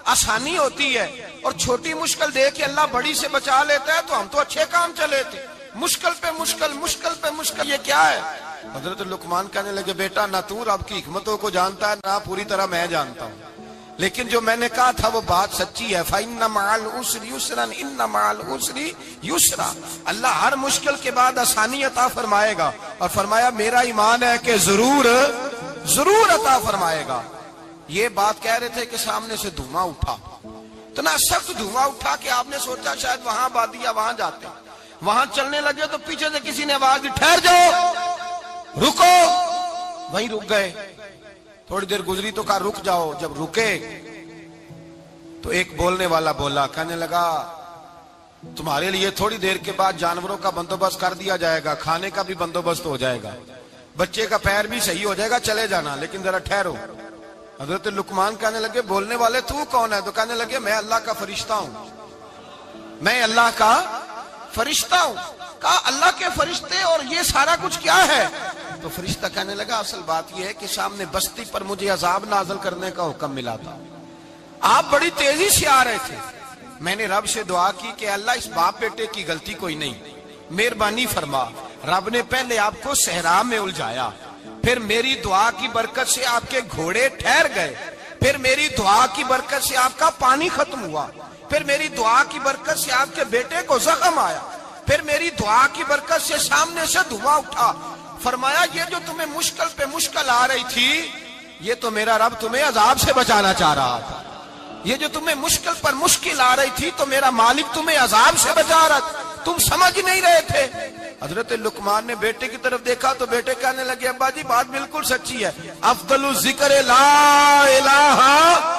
Speaker 1: آسانی ہوتی ہے اور چھوٹی مشکل دے کے اللہ بڑی سے بچا لیتا ہے تو ہم تو اچھے کام چلے تھے مشکل پہ مشکل یہ کیا ہے حضرت لقمان کہنے لگے بیٹا نہ تو رب کی حکمتوں کو جانتا ہے نہ پوری طرح میں جانتا ہوں لیکن جو میں نے کہا تھا وہ بات سچی ہے فَإِنَّ مَعَ الْعُسْرِ يُسْرًا إِنَّ مَعَ الْعُسْرِ يُسْرًا اللہ ہر مشکل کے بعد آسانی عطا فرمائے گا اور فرمایا میرا ایمان ہے کہ ضرور عطا فرمائے گا یہ بات کہہ رہے تھے کہ سامنے سے دھواں اٹھا اتنا سخت دھواں اٹھا کہ آپ نے سوچا شاید وہاں بادیا وہاں جاتے وہاں چلنے لگے تو پیچھے سے کسی نے آواز دی ٹھہر جاؤ رکو وہیں رک گئے تھوڑی دیر گزری تو کہا رک جاؤ جب رکے تو ایک بولنے والا بولا کہنے لگا تمہارے لیے تھوڑی دیر کے بعد جانوروں کا بندوبست کر دیا جائے گا کھانے کا بھی بندوبست ہو جائے گا بچے کا پیر بھی صحیح ہو جائے گا چلے جانا لیکن ذرا ٹھہرو حضرت لقمان کہنے لگے بولنے والے تو کون ہے تو کہنے لگے میں اللہ کا فرشتہ ہوں میں اللہ کا فرشتہ ہوں کہا اللہ کے فرشتے اور یہ سارا کچھ کیا ہے تو فرشتہ کہنے لگا اصل بات یہ ہے کہ سامنے بستی پر مجھے عذاب نازل کرنے کا حکم ملا تھا آپ بڑی تیزی سے آ رہے تھے میں نے رب سے دعا کی کہ اللہ اس باپ بیٹے کی غلطی کوئی نہیں مہربانی فرما رب نے پہلے آپ کو صحرا میں الجھایا پھر میری دعا کی برکت سے آپ کے گھوڑے ٹھہر گئے پھر میری دعا کی برکت سے آپ کا پانی ختم ہوا پھر میری دعا کی برکت سے آپ کے بیٹے کو زخم آیا پھر میری دعا کی برکت سے سامنے سے دھواں اٹھا فرمایا یہ جو تمہیں مشکل پہ مشکل آ رہی تھی یہ تو میرا رب تمہیں عذاب سے بچانا چاہ رہا تھا یہ جو تمہیں مشکل پر مشکل آ رہی تھی تو میرا مالک تمہیں عذاب سے بچا رہا تھا تم سمجھ نہیں رہے تھے حضرت لقمان نے بیٹے کی طرف دیکھا تو بیٹے کہنے لگے ابا جی بات بالکل سچی ہے، افضل الذکر لا الہ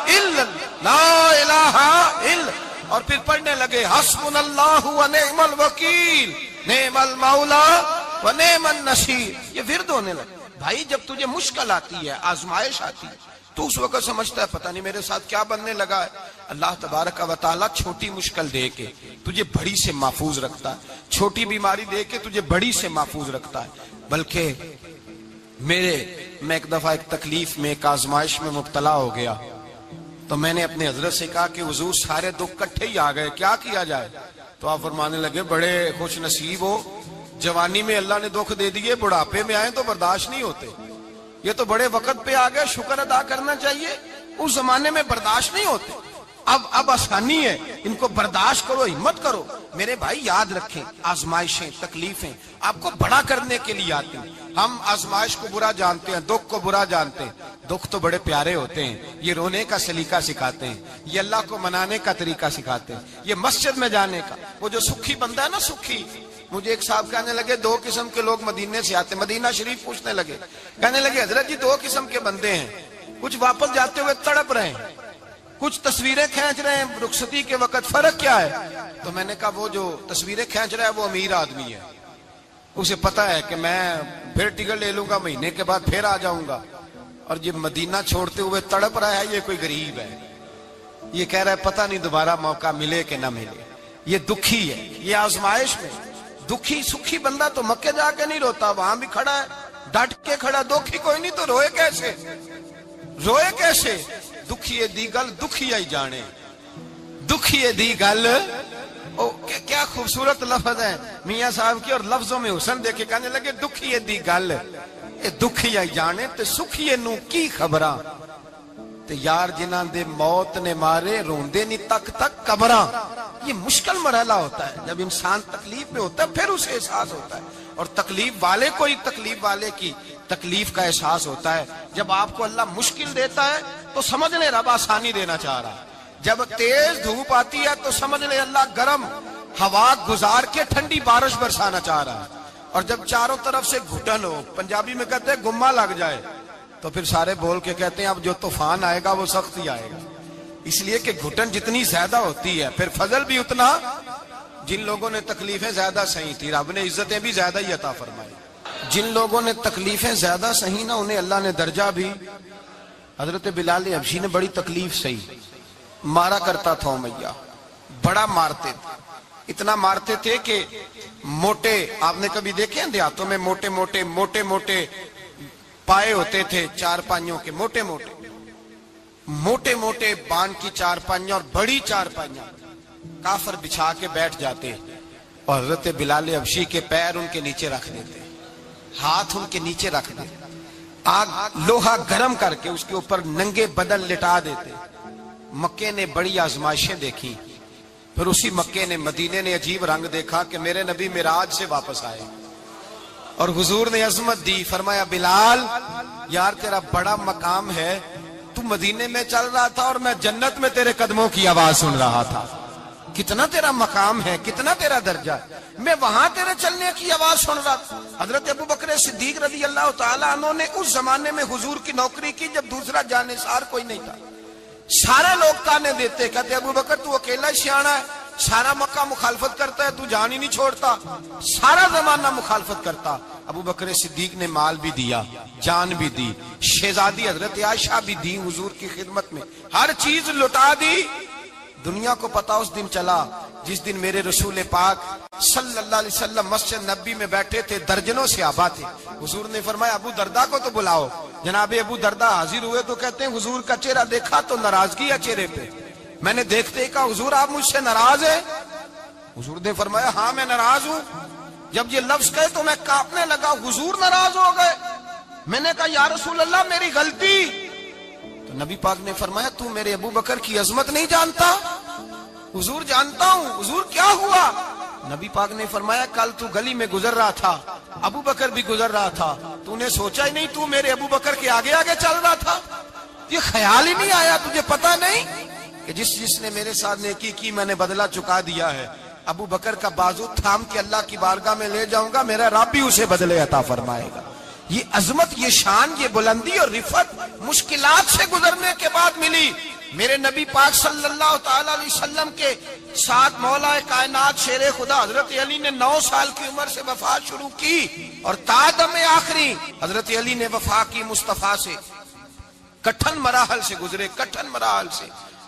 Speaker 1: الا لا الہ الا، اور پھر پڑھنے لگے حسبنا اللہ و نعم الوکیل نعم المولا و نعم النصیر، یہ ورد ہونے لگے۔ بھائی جب تجھے مشکل آتی ہے، آزمائش آتی ہے، تو اس وقت سمجھتا ہے پتہ نہیں میرے ساتھ کیا بننے لگا ہے۔ اللہ تبارک و تعالیٰ چھوٹی مشکل دے کے تجھے بڑی سے محفوظ رکھتا ہے، چھوٹی بیماری دے کے تجھے بڑی سے محفوظ رکھتا ہے۔ بلکہ میں ایک دفعہ ایک تکلیف میں، ایک آزمائش میں مبتلا ہو گیا، تو میں نے اپنے حضرت سے کہا کہ حضور سارے دکھ کٹھے ہی آ گئے، کیا کیا جائے؟ تو آپ فرمانے لگے بڑے خوش نصیب ہو، جوانی میں اللہ نے دکھ دے دیے، بڑھاپے میں آئے تو برداشت نہیں ہوتے، یہ تو بڑے وقت پہ آ گئے، شکر ادا کرنا چاہیے، اس زمانے میں برداشت نہیں ہوتے، اب آسانی ہے، ان کو برداشت کرو، ہمت کرو۔ میرے بھائی یاد رکھیں، آزمائشیں تکلیفیں آپ کو بڑا کرنے کے لیے آتی ہیں۔ ہم آزمائش کو برا جانتے ہیں، دکھ کو برا جانتے ہیں، دکھ تو بڑے پیارے ہوتے ہیں، یہ رونے کا سلیقہ سکھاتے ہیں، یہ اللہ کو منانے کا طریقہ سکھاتے ہیں، یہ مسجد میں جانے کا۔ وہ جو سکھی بندہ ہے نا، سکھی، مجھے ایک صاحب کہنے لگے دو قسم کے لوگ مدینے سے آتے، مدینہ شریف پوچھنے لگے، کہنے لگے حضرت جی دو قسم کے بندے ہیں، کچھ واپس جاتے ہوئے تڑپ رہے ہیں، کچھ تصویریں کھینچ رہے ہیں رخصتی کے وقت، فرق کیا ہے؟ تو میں نے کہا وہ جو تصویریں کھینچ رہا ہے وہ امیر آدمی ہے، اسے پتا ہے کہ میں پھر ٹکٹ لے لوں گا، مہینے کے بعد پھر آ جاؤں گا، اور یہ مدینہ چھوڑتے ہوئے تڑپ رہا ہے، یہ کوئی غریب ہے، یہ کہہ رہا ہے پتہ نہیں دوبارہ موقع ملے کہ نہ ملے، یہ دکھی ہے، یہ آزمائش میں دکھی۔ سکھی بندہ تو مکے جا کے نہیں روتا، وہاں بھی کھڑا ہے، ڈٹ کے کھڑا، دکھی کوئی نہیں تو روئے کیسے؟ روئے کیسے؟ دکھیے دی گل دکھی آئی جانے، دکھیے دی گل، کیا خوبصورت لفظ ہے میاں صاحب کی، اور لفظوں میں حسن دیکھے، کہنے لگے دکھیے دی گل دکھی آئی جانے تے سکھیے نو کی خبراں، تے یار جنہاں دے موت نے مارے روندے نہیں تک تک قبراں۔ یہ مشکل مرحلہ ہوتا ہے، جب انسان تکلیف میں ہوتا ہے پھر اسے احساس ہوتا ہے، اور تکلیف والے کو ہی تکلیف والے کی تکلیف کا احساس ہوتا ہے۔ جب آپ کو اللہ مشکل دیتا ہے تو سمجھ لیں رب آسانی دینا چاہ رہا ہے، جب تیز دھوپ آتی ہے تو سمجھ لیں اللہ گرم ہوا گزار کے ٹھنڈی بارش برسانا چاہ رہا ہے، اور جب چاروں طرف سے گھٹن ہو، پنجابی میں کہتے ہیں گما لگ جائے، تو پھر سارے بول کے کہتے ہیں اب جو طوفان آئے گا وہ سخت ہی آئے گا، اس لیے کہ گھٹن جتنی زیادہ ہوتی ہے پھر فضل بھی اتنا۔ جن لوگوں نے تکلیفیں زیادہ سہی تھی رب نے عزتیں بھی زیادہ ہی عطا فرمائی، جن لوگوں نے تکلیفیں زیادہ سہی نہ انہیں اللہ نے درجہ بھی۔ حضرت بلال حبشی نے بڑی تکلیف سہی، مارا کرتا تھا امیہ، بڑا مارتے تھے، اتنا مارتے تھے کہ موٹے، آپ نے کبھی دیکھے ہیں دیہاتوں میں موٹے موٹے پائے ہوتے تھے چار پائیوں کے، موٹے موٹے بان کی چار پائیاں اور بڑی چار پائیاں کافر بچھا کے بیٹھ جاتے، اور حضرت بلال حبشی کے پیر ان کے نیچے رکھ دیتے، ہاتھ ان کے نیچے رکھ دیتے، آگ لوہا گرم کر کے اس کے اوپر ننگے بدن لٹا دیتے۔ مکے نے بڑی آزمائشیں دیکھی، پھر اسی مکے نے، مدینے نے عجیب رنگ دیکھا کہ میرے نبی معراج سے واپس آئے، اور حضور نے عظمت دی، فرمایا بلال یار تیرا بڑا مقام ہے، تو مدینے میں چل رہا تھا اور میں جنت میں تیرے قدموں کی آواز سن رہا تھا، کتنا تیرا مقام ہے، کتنا تیرا درجہ ہے، میں وہاں تیرے چلنے کی آواز سن رہا تھا۔ حضرت ابو بکر صدیق رضی اللہ تعالیٰ عنہ نے اس زمانے میں حضور کی نوکری کی جب دوسرا جانثار کوئی نہیں تھا، سارے لوگ تانے دیتے، کہتے ابو بکر تو اکیلا ہی سیاںا ہے، سارا مکہ مخالفت کرتا ہے، تو جان ہی نہیں چھوڑتا، سارا زمانہ مخالفت کرتا۔ ابو بکر صدیق نے مال بھی دیا، جان بھی دی، شہزادی حضرت عائشہ بھی دی حضور کی خدمت میں، ہر چیز لٹا دی۔ دنیا کو پتا اس دن چلا جس دن میرے رسول پاک صلی اللہ علیہ وسلم مسجد نبی میں بیٹھے تھے، درجنوں صحابہ تھے، حضور نے فرمایا ابو دردہ کو تو بلاؤ۔ جناب ابو دردہ حاضر ہوئے تو کہتے ہیں حضور کا چہرہ دیکھا تو ناراضگی ہے چہرے پہ، میں نے دیکھتے ہی کہا حضور آپ مجھ سے ناراض ہیں؟ حضور نے فرمایا ہاں میں ناراض ہوں۔ جب یہ لفظ کہے تو میں کانپنے لگا، حضور ناراض ہو گئے؟ میں نے کہا یا رسول اللہ میری غلطی۔ تو نبی پاک نے فرمایا تو میرے ابو بکر کی عظمت نہیں جانتا؟ حضور جانتا ہوں۔ حضور کیا ہوا؟ نبی پاک نے فرمایا کل تو گلی میں گزر رہا تھا، ابو بکر بھی گزر رہا تھا، تو نے سوچا ہی نہیں تو میرے ابو بکر کے آگے آگے چل رہا تھا، یہ خیال ہی نہیں آیا، تجھے پتا نہیں کہ جس نے میرے ساتھ نیکی کی میں نے بدلہ چکا دیا ہے، ابو بکر کا بازو تھام کے اللہ کی بارگاہ میں لے جاؤں گا، میرا رب بھی اسے بدلے عطا فرمائے گا۔ یہ عظمت، یہ شان، یہ بلندی اور رفعت مشکلات سے گزرنے کے بعد ملی۔ میرے نبی پاک صلی اللہ تعالی علیہ وسلم کے ساتھ مولا کائنات شیر خدا حضرت علی نے 9 سال کی عمر سے وفات شروع کی، اور تا دم آخری حضرت علی نے وفا کی مصطفیٰ سے۔ کٹھن مراحل سے گزرے، کٹھن مراحل سے۔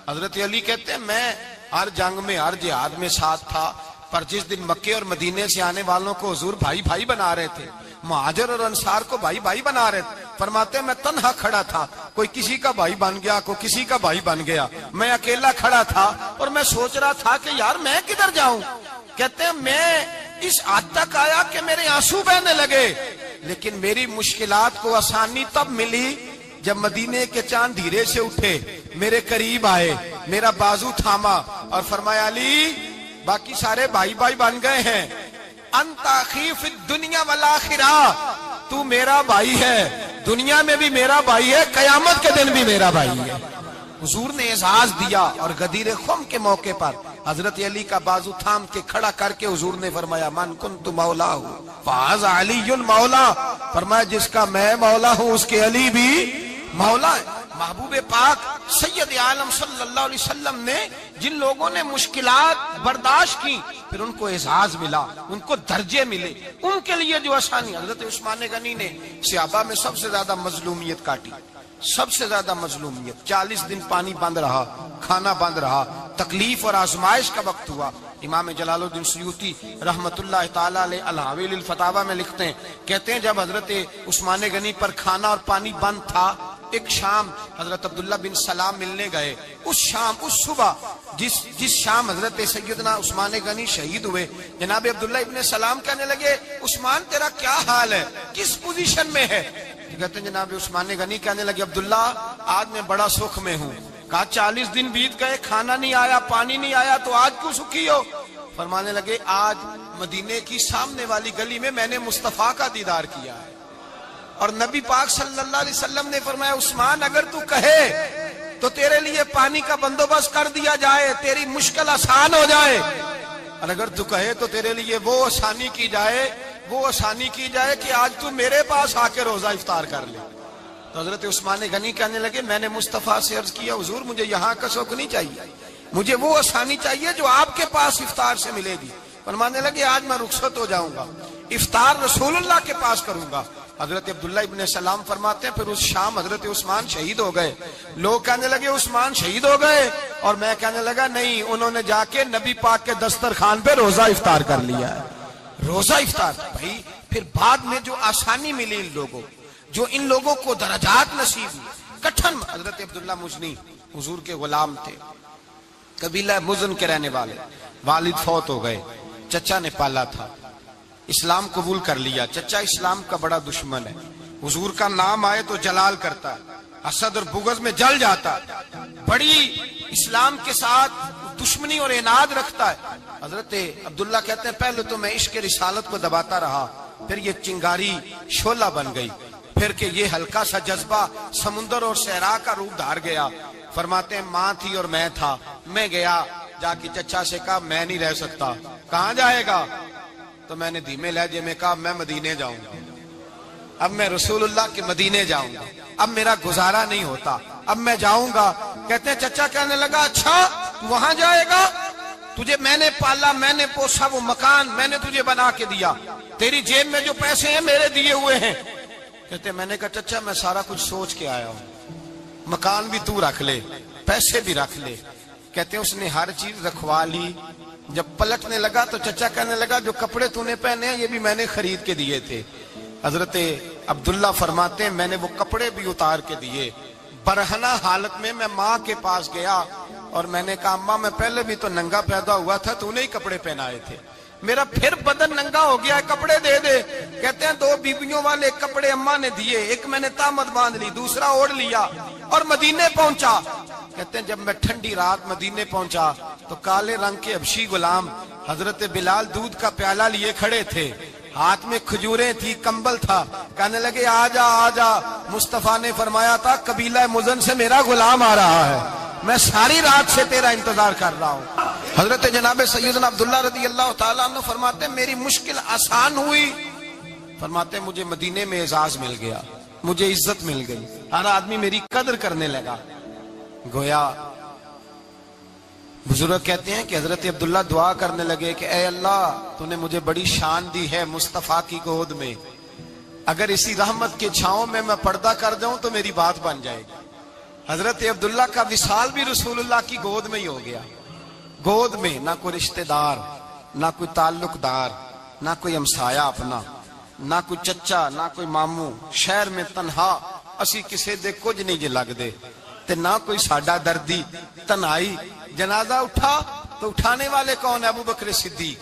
Speaker 1: حضرت علی کہتے ہیں میں ہر جنگ میں، ہر جہاد میں ساتھ تھا، پر جس دن مکے اور مدینے سے آنے والوں کو حضور بھائی بھائی بنا رہے تھے، مہاجر اور انصار کو بھائی بھائی بنا رہے تھے، فرماتے ہیں میں تنہا کھڑا تھا، کوئی کسی کا بھائی بن گیا، کوئی کسی کا بھائی بن گیا، میں اکیلا کھڑا تھا اور میں سوچ رہا تھا کہ یار میں کدھر جاؤں۔ کہتے ہیں میں اس حد تک آیا کہ میرے آنسو بہنے لگے، لیکن میری مشکلات کو آسانی تب ملی جب مدینے کے چاند دھیرے سے اٹھے، میرے قریب آئے، میرا بازو تھاما اور فرمایا علی باقی سارے بھائی بھائی بن گئے ہیں، انت اخی فی الدنیا والآخرہ، تو میرا بھائی ہے، دنیا میں بھی میرا بھائی ہے، قیامت کے دن بھی میرا بھائی ہے۔ حضور نے اعزاز دیا، اور غدیر خم کے موقع پر حضرت علی کا بازو تھام کے کھڑا کر کے حضور نے فرمایا من کنت مولا ہوں فہذا علی مولا، فرمایا جس کا میں مولا ہوں اس کے علی بھی مولا ہے۔ محبوب پاک سید عالم صلی اللہ علیہ وسلم نے جن لوگوں نے مشکلات برداشت کی، پھر ان کو اعزاز ملا، ان کو درجے ملے، ان کے لیے جو آسانی۔ حضرت عثمان غنی نے صحابہ میں سب سے زیادہ مظلومیت کاٹی، سب سے زیادہ مظلومیت، 40 دن پانی بند رہا، کھانا بند رہا، تکلیف اور آزمائش کا وقت ہوا۔ امام جلال الدین سیوطی رحمت اللہ تعالی علیہ الحاویل الفتاوی میں لکھتے ہیں، کہتے ہیں جب حضرت عثمان غنی پر کھانا اور پانی بند تھا، ایک شام حضرت عبداللہ بن سلام ملنے گئے، اس شام، اس صبح جس شام حضرت سیدنا عثمان غنی شہید ہوئے، جناب عبداللہ ابن سلام کہنے لگے عثمان تیرا کیا حال ہے، کس پوزیشن میں ہے؟ کہتے ہیں جناب عثمان غنی کہنے لگے عبداللہ آج میں بڑا سکھ میں ہوں۔ کہا 40 دن بیت گئے، کھانا نہیں آیا، پانی نہیں آیا، تو آج کیوں سکھی ہو؟ فرمانے لگے آج مدینے کی سامنے والی گلی میں میں نے مصطفیٰ کا دیدار کیا ہے، اور نبی پاک صلی اللہ علیہ وسلم نے فرمایا عثمان اگر تو کہے تو تیرے لیے پانی کا بندوبست کر دیا جائے، تیری مشکل آسان ہو جائے، اور اگر تو کہے تو تیرے لیے وہ آسانی کی جائے کہ آج تو میرے پاس آ کے روزہ افطار کر لے۔ تو حضرت عثمان غنی کہنے لگے میں نے مصطفیٰ سے عرض کیا حضور مجھے یہاں کا شوق نہیں چاہیے، مجھے وہ آسانی چاہیے جو آپ کے پاس افطار سے ملے گی۔ فرمانے لگے آج میں رخصت ہو جاؤں گا، افطار رسول اللہ کے پاس کروں گا۔ حضرت عبداللہ ابن سلام فرماتے ہیں پھر اس شام حضرت عثمان شہید ہو گئے۔ لوگ کہنے لگے عثمان شہید ہو گئے، اور میں کہنے لگا نہیں، انہوں نے جا کے نبی پاک کے دسترخوان پہ روزہ افطار کر لیا ہے، روزہ افطار۔ بھائی پھر بعد میں جو آسانی ملی ان لوگوں، جو ان لوگوں کو درجات نصیب ہوئی، کٹھن۔ حضرت عبداللہ مزنی حضور کے غلام تھے، قبیلہ مزن کے رہنے والے، والد فوت ہو گئے، چچا نے پالا تھا، اسلام قبول کر لیا۔ چچا اسلام کا بڑا دشمن ہے، حضور کا نام آئے تو جلال کرتا ہے، حسد اور بغض میں جل جاتا ہے، بڑی اسلام کے ساتھ دشمنی اور عناد رکھتا ہے۔ حضرت عبداللہ کہتے ہیں پہلے تو میں عشق رسالت کو دباتا رہا، پھر یہ چنگاری شعلہ بن گئی، پھر کہ یہ ہلکا سا جذبہ سمندر اور صحرا کا روپ دھار گیا۔ فرماتے ہیں ماں تھی اور میں تھا، میں گیا جا کے چچا سے کہا میں نہیں رہ سکتا۔ کہاں جائے گا؟ تو میں نے دھیمے لہجے میں کہا میں مدینے جاؤں گا، اب میں رسول اللہ کے مدینے جاؤں گا، اب میرا گزارا نہیں ہوتا، اب میں جاؤں گا۔ کہتے ہیں چچا کہنے لگا اچھا تو وہاں جائے گا، تجھے میں نے پالا، میں نے پوسا، وہ مکان میں نے تجھے بنا کے دیا، تیری جیب میں جو پیسے ہیں میرے دیے ہوئے ہیں۔ کہتے ہیں میں نے کہا چچا میں سارا کچھ سوچ کے آیا ہوں، مکان بھی تو رکھ لے، پیسے بھی رکھ لے۔ کہتے ہیں اس نے ہر چیز رکھوا لی۔ جب پلٹنے لگا تو چچا کہنے لگا جو کپڑے تو نے پہنے ہیں یہ بھی میں نے خرید کے دیے تھے۔ حضرت عبداللہ فرماتے ہیں میں نے وہ کپڑے بھی اتار کے دیے، برہنہ حالت میں میں ماں کے پاس گیا اور میں نے کہا اماں میں پہلے بھی تو ننگا پیدا ہوا تھا، تو نے ہی کپڑے پہنائے تھے، میرا پھر بدن ننگا ہو گیا ہے، کپڑے دے دے۔ کہتے ہیں 2 بیبیوں والے کپڑے اماں نے دیے، ایک میں نے تامت باندھ لی، دوسرا اوڑھ لیا اور مدینے پہنچا۔ کہتے ہیں جب میں ٹھنڈی رات مدینے پہنچا تو کالے رنگ کے حبشی غلام حضرت بلال دودھ کا پیالہ لیے کھڑے تھے، ہاتھ میں کھجوریں تھی، کمبل تھا، کہنے لگے آجا آجا، مصطفیٰ نے فرمایا تھا قبیلہ مزن سے میرا غلام آ رہا ہے، میں ساری رات سے تیرا انتظار کر رہا ہوں۔ حضرت جناب سیدنا عبداللہ رضی اللہ تعالیٰ عنہ فرماتے ہیں میری مشکل آسان ہوئی، فرماتے ہیں مجھے مدینے میں اعزاز مل گیا، مجھے عزت مل گئی، ہر آدمی میری قدر کرنے لگا۔ گویا بزرگ کہتے ہیں کہ حضرت عبداللہ دعا کرنے لگے کہ اے اللہ تو نے مجھے بڑی شان دی ہے مصطفیٰ کی گود میں، اگر اسی رحمت کے چھاؤں میں پردہ کر جاؤں تو میری بات بن جائے گی۔ حضرت عبداللہ کا وصال بھی رسول اللہ کی گود میں ہی ہو گیا۔ گود میں نہ کوئی رشتہ دار، نہ کوئی تعلق دار، نہ کوئی ہمسایا اپنا، نہ کوئی چچا، نہ کوئی ماموں، شہر میں تنہا اسی کسے دے کچھ نہیں جے لگ دے تے نہ کوئی ساڈا دردی، تنہائی۔ جنازہ اٹھا تو اٹھانے والے کون ہیں؟ ابو بکر صدیق،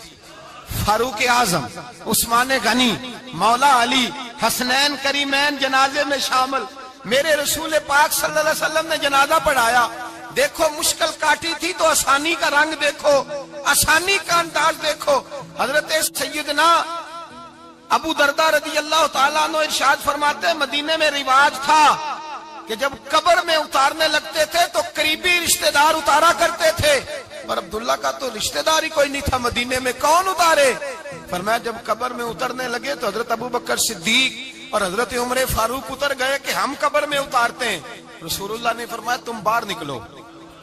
Speaker 1: فاروق اعظم، عثمان غنی، مولا علی، حسنین کریمین جنازے میں شامل۔ میرے رسول پاک صلی اللہ علیہ وسلم نے جنازہ پڑھایا، دیکھو مشکل کاٹی تھی تو آسانی کا رنگ دیکھو، آسانی کا انداز دیکھو۔ حضرت سیدنا ابو دردہ رضی اللہ تعالیٰ عنہ ارشاد فرماتے ہیں مدینے میں رواج تھا کہ جب قبر میں اتارنے لگتے تھے تو قریبی رشتہ دار اتارا کرتے تھے، پر عبداللہ کا تو رشتہ دار ہی کوئی نہیں تھا مدینے میں، کون اتارے؟ فرمایا جب قبر میں اترنے لگے تو حضرت ابو بکر صدیق اور حضرت عمر فاروق اتر گئے کہ ہم قبر میں اتارتے ہیں۔ رسول اللہ نے فرمایا تم باہر نکلو،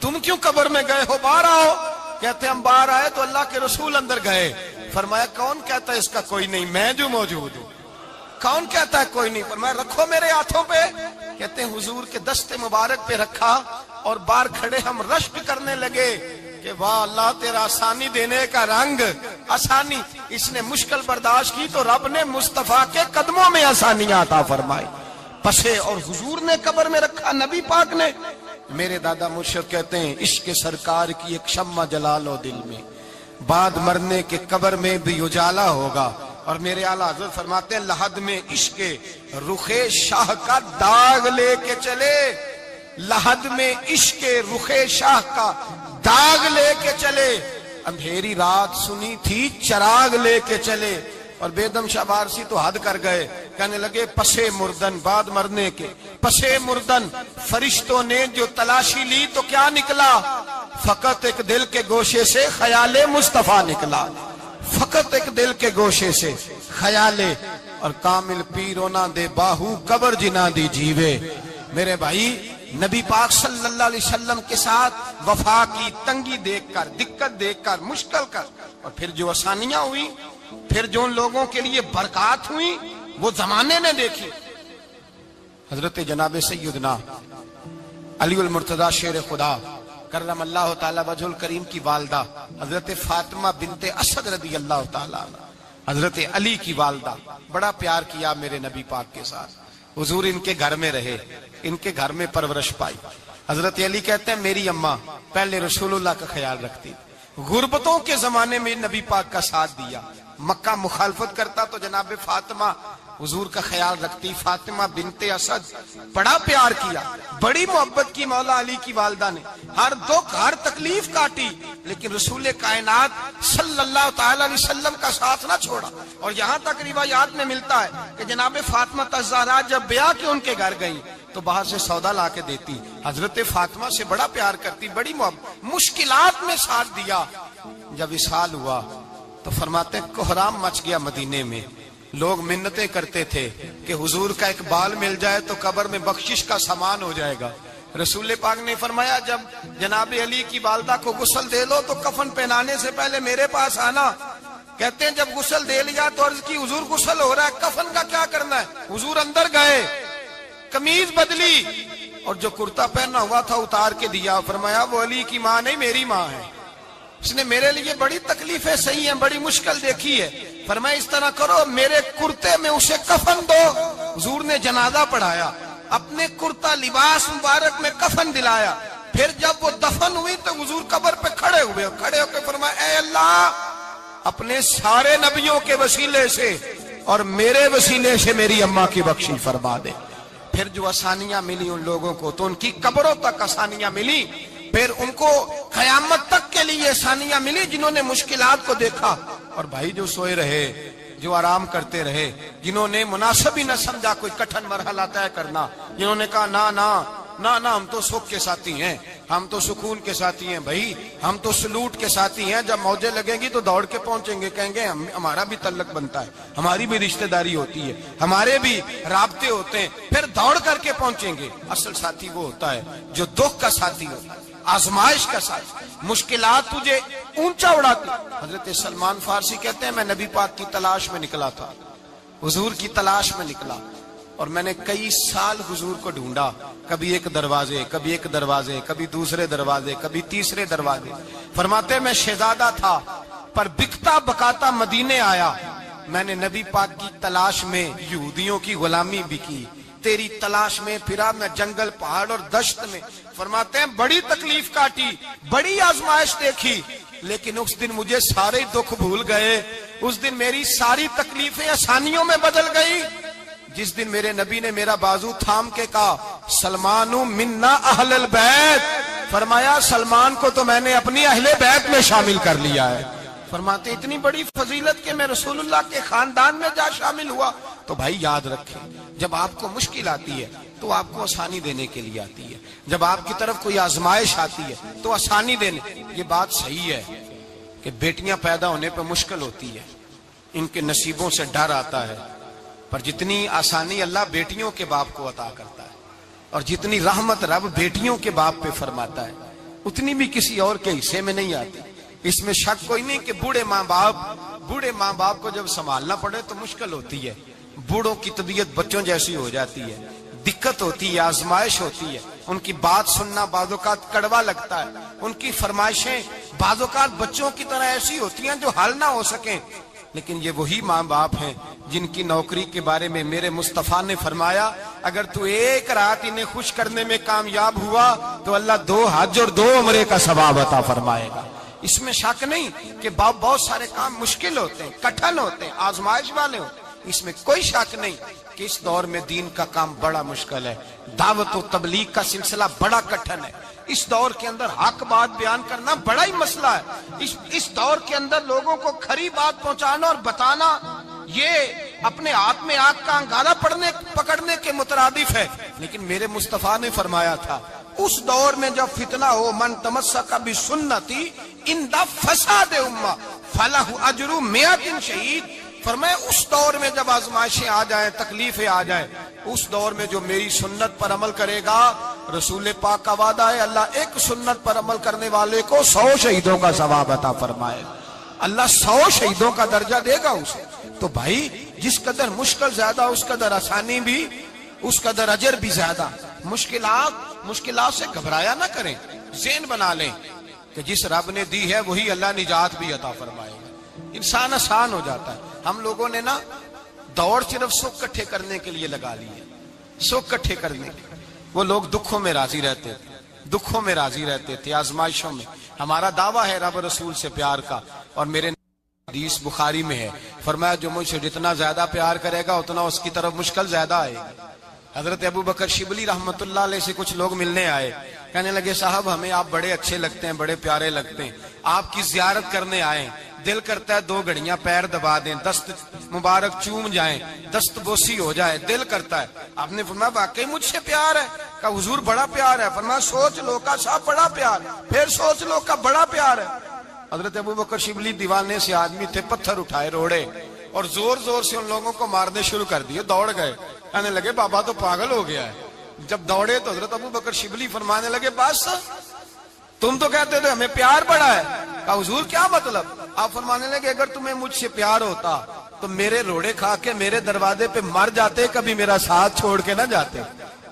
Speaker 1: تم کیوں قبر میں گئے ہو، باہر آؤ۔ کہتے ہم باہر آئے تو اللہ کے رسول اندر گئے، فرمایا کون کہتا ہے اس کا کوئی نہیں، میں جو موجود ہوں، کون کہتا ہے کوئی نہیں؟ فرمایا رکھو میرے ہاتھوں پہ، کہتے ہیں حضور کے دست مبارک پہ رکھا اور باہر کھڑے ہم رشک کرنے لگے کہ واہ اللہ تیرا آسانی دینے کا رنگ، آسانی۔ اس نے مشکل برداشت کی تو رب نے مصطفیٰ کے قدموں میں آسانیاں عطا فرمائی، پسے اور حضور نے قبر میں رکھا، نبی پاک نے۔ میرے دادا مرشد کہتے ہیں عشق سرکار کی ایک شمع جلا لو دل میں، بعد مرنے کے قبر میں بھی اجالا ہوگا۔ اور میرے اعلیٰ حضرت فرماتے ہیں لحد میں عشق رخ شاہ کا داغ لے کے چلے، لحد میں عشق رخ شاہ کا داغ لے کے چلے، اندھیری رات سنی تھی چراغ لے کے چلے۔ اور بیدم شاہ بارسی تو حد کر گئے، کہنے لگے پسے مردن، بعد مرنے کے پسے مردن فرشتوں نے جو تلاشی لی تو کیا نکلا؟ فقط ایک دل کے گوشے سے خیال مصطفیٰ نکلا، فقط ایک دل کے گوشے سے خیال۔ اور کامل پیرو نہ دے باہو قبر جنا دی جیوے۔ میرے بھائی نبی پاک صلی اللہ علیہ وسلم کے ساتھ وفا کی تنگی دیکھ کر، دقت دیکھ کر، مشکل کر، اور پھر جو آسانیاں ہوئی، پھر جو ان لوگوں کے لیے برکات ہوئی وہ زمانے نے دیکھی۔ حضرت جناب سیدنا علی المرتضی شیر خدا کرم اللہ تعالی وجہ الکریم کی والدہ حضرت فاطمہ بنت اسد رضی اللہ تعالی عنہ، حضرت علی کی والدہ، بڑا پیار کیا میرے نبی پاک کے ساتھ۔ حضور ان کے گھر میں رہے، ان کے گھر میں پرورش پائی۔ حضرت علی کہتے ہیں میری اماں پہلے رسول اللہ کا خیال رکھتی، غربتوں کے زمانے میں نبی پاک کا ساتھ دیا، مکہ مخالفت کرتا تو جناب فاطمہ حضور کا خیال رکھتی۔ فاطمہ بنت اسد بڑا پیار کیا، بڑی محبت کی مولا علی کی والدہ نے، ہر دکھ ہر تکلیف کاٹی، لیکن رسول کائنات صلی اللہ تعالی علیہ وسلم کا ساتھ نہ چھوڑا۔ اور یہاں تک روایات میں ملتا ہے کہ جناب فاطمہ الزہرا جب بیاہ کے ان کے گھر گئی تو باہر سے سودا لا کے دیتی، حضرت فاطمہ سے بڑا پیار کرتی، بڑی محبت، مشکلات میں ساتھ دیا۔ جب وصال ہوا تو فرماتے ہیں کوہرام مچ گیا مدینے میں، لوگ منتیں کرتے تھے کہ حضور کا ایک بال مل جائے تو قبر میں بخشش کا سامان ہو جائے گا۔ رسول پاک نے فرمایا جب جناب علی کی والدہ کو غسل دے لو تو کفن پہنانے سے پہلے میرے پاس آنا۔ کہتے ہیں جب غسل دے لیا تو عرض کی حضور غسل ہو رہا ہے، کفن کا کیا کرنا ہے؟ حضور اندر گئے، قمیض بدلی اور جو کرتا پہنا ہوا تھا اتار کے دیا، فرمایا وہ علی کی ماں نہیں میری ماں ہے، اس نے میرے لیے بڑی تکلیفیں سہی ہیں، بڑی مشکل دیکھی ہے، فرمایا اس طرح کرو میرے کرتے میں اسے کفن دو۔ حضور نے جنازہ پڑھایا، اپنے کرتا لباس مبارک میں کفن دلایا، پھر جب وہ دفن ہوئی تو حضور قبر پہ کھڑے ہوئے، کھڑے ہو کے فرمایا اے اللہ اپنے سارے نبیوں کے وسیلے سے اور میرے وسیلے سے میری اماں کی بخشش فرما دے۔ پھر جو آسانیاں ملی ان لوگوں کو تو ان کی قبروں تک آسانیاں ملی، پھر ان کو قیامت تک کے لیے آسانیاں ملی جنہوں نے مشکلات کو دیکھا۔ اور بھائی جو سوئے رہے، جو آرام کرتے رہے، جنہوں نے مناسب ہی نہ سمجھا کوئی کٹھن مرحلہ طے کرنا، جنہوں نے کہا نا نا نا نا ہم تو سکھ کے ساتھی ہیں، ہم تو سکون کے ساتھی ہیں بھائی، ہم تو سلوٹ کے ساتھی ہیں، جب موجیں لگیں گی تو دوڑ کے پہنچیں گے، کہیں گے ہمارا بھی تعلق بنتا ہے، ہماری بھی رشتہ داری ہوتی ہے، ہمارے بھی رابطے ہوتے ہیں، پھر دوڑ کر کے پہنچیں گے۔ اصل ساتھی وہ ہوتا ہے جو دکھ کا ساتھی ہوتا ہے، آزمائش کا ساتھی، مشکلات تجھے اونچا اڑاتی۔ حضرت سلمان فارسی کہتے ہیں میں نبی پاک کی تلاش میں نکلا تھا، حضور کی تلاش میں نکلا، اور میں نے کئی سال حضور کو ڈھونڈا، کبھی ایک دروازے، کبھی ایک دروازے، کبھی دوسرے دروازے، کبھی تیسرے دروازے۔ فرماتے میں شہزادہ تھا پر بکتا بکاتا مدینے آیا، میں نے نبی پاک کی تلاش میں یہودیوں کی غلامی بھی کی، تیری تلاش میں پھرا میں جنگل پہاڑ اور دشت میں۔ فرماتے ہیں بڑی تکلیف کاٹی، بڑی آزمائش دیکھی، لیکن اس دن مجھے سارے دکھ بھول گئے، اس دن میری ساری تکلیفیں آسانیوں میں بدل گئی، جس دن میرے نبی نے میرا بازو تھام کے کہا سلمانو منا اہل البیت، فرمایا سلمان کو تو میں نے اپنی اہل بیت میں شامل کر لیا ہے۔ فرماتے اتنی بڑی فضیلت کہ میں رسول اللہ کے خاندان میں جا شامل ہوا۔ تو بھائی یاد رکھیں، جب آپ کو مشکل آتی ہے تو آپ کو آسانی دینے کے لیے آتی ہے، جب آپ کی طرف کوئی آزمائش آتی ہے تو آسانی دینے۔ یہ بات صحیح ہے کہ بیٹیاں پیدا ہونے پہ مشکل ہوتی ہے، ان کے نصیبوں سے ڈر آتا ہے، پر جتنی آسانی اللہ بیٹیوں کے باپ کو عطا کرتا ہے اور جتنی رحمت رب بیٹیوں کے باپ پہ فرماتا ہے اتنی بھی کسی اور کے حصے میں نہیں آتی۔ اس میں شک کوئی نہیں کہ بوڑھے ماں باپ کو جب سنبھالنا پڑے تو مشکل ہوتی ہے، بوڑھوں کی طبیعت بچوں جیسی ہو جاتی ہے، دقت ہوتی ہے، آزمائش ہوتی ہے، ان کی بات سننا بعض اوقات کڑوا لگتا ہے، ان کی فرمائشیں بعض اوقات بچوں کی طرح ایسی ہوتی ہیں جو حل نہ ہو سکیں، لیکن یہ وہی ماں باپ ہیں جن کی نوکری کے بارے میں میرے مصطفیٰ نے فرمایا اگر تو ایک رات انہیں خوش کرنے میں کامیاب ہوا تو اللہ 2 حج اور 2 عمرے کا ثواب عطا فرمائے گا۔ اس میں شک نہیں کہ بہت سارے کام مشکل ہوتے ہیں، کٹھن ہوتے ہیں، آزمائش والے ہوتے ہیں، اس میں کوئی شک نہیں کہ اس دور میں دین کا کام بڑا مشکل ہے، دعوت و تبلیغ کا سلسلہ بڑا کٹھن ہے، اس دور کے اندر حق بات بیان کرنا بڑا ہی مسئلہ ہے، اس دور کے اندر لوگوں کو کھری بات پہنچانا اور بتانا یہ اپنے ہاتھ میں آگ کا انگارہ پکڑنے کے مترادف ہے۔ لیکن میرے مصطفیٰ نے فرمایا تھا اس دور میں جب فتنہ ہو من تمسک بسنتی عند فساد امہ فلہ اجر 100 شہید، فرمایا اس دور میں جب آزمائشیں آ جائیں، تکلیفیں آ جائیں، اس دور میں جو میری سنت پر عمل کرے گا، رسول پاک کا وعدہ ہے اللہ ایک سنت پر عمل کرنے والے کو 100 شہیدوں کا ثواب عطا فرمائے، اللہ 100 شہیدوں کا درجہ دے گا اسے۔ تو بھائی جس قدر مشکل زیادہ اس قدر آسانی بھی، اس قدر اجر بھی زیادہ۔ مشکلات سے گھبرایا نہ کریں، ذہن بنا لیں کہ جس رب نے دی ہے وہی اللہ نجات بھی عطا فرمائے گا، انسان آسان ہو جاتا ہے۔ ہم لوگوں نے نا دوڑ صرف سکھ کٹھے کرنے کے لیے لگا لی ہے، سکھ کٹھے کرنے کے۔ وہ لوگ دکھوں میں راضی رہتے تھے، آزمائشوں میں۔ ہمارا دعویٰ ہے رب رسول سے پیار کا، اور میرے حدیث بخاری میں ہے فرمایا جو مجھ سے جتنا زیادہ پیار کرے گا اتنا اس کی طرف مشکل زیادہ آئے گی۔ حضرت ابو بکر شبلی رحمت اللہ علیہ سے کچھ لوگ ملنے آئے، کہنے لگے صاحب ہمیں آپ بڑے اچھے لگتے ہیں، بڑے پیارے لگتے ہیں، آپ کی زیارت کرنے آئے، دل کرتا ہے 2 گھڑیاں پیر دبا دیں، دست مبارک چوم جائیں، دست بوسی ہو جائے، دل کرتا ہے۔ آپ نے فرمایا واقعی مجھ سے پیار ہے؟ کہا حضور بڑا پیار ہے۔ فرمایا سوچ لو کا صاحب بڑا پیار، پھر سوچ لو کا بڑا پیار ہے۔ حضرت ابو بکر شبلی دیوانے سے آدمی تھے، پتھر اٹھائے روڑے اور زور زور سے ان لوگوں کو مارنے شروع کر دیے، دوڑ گئے، کہنے لگے بابا تو پاگل ہو گیا ہے۔ جب دوڑے تو حضرت ابو بکر شبلی فرمانے لگے بس تم تو کہتے تھے ہمیں پیار بڑا ہے۔ کہا حضور کیا مطلب؟ آپ فرمانے لگے اگر تمہیں مجھ سے پیار ہوتا تو میرے روڑے کھا کے میرے دروازے پہ مر جاتے، کبھی میرا ساتھ چھوڑ کے نہ جاتے۔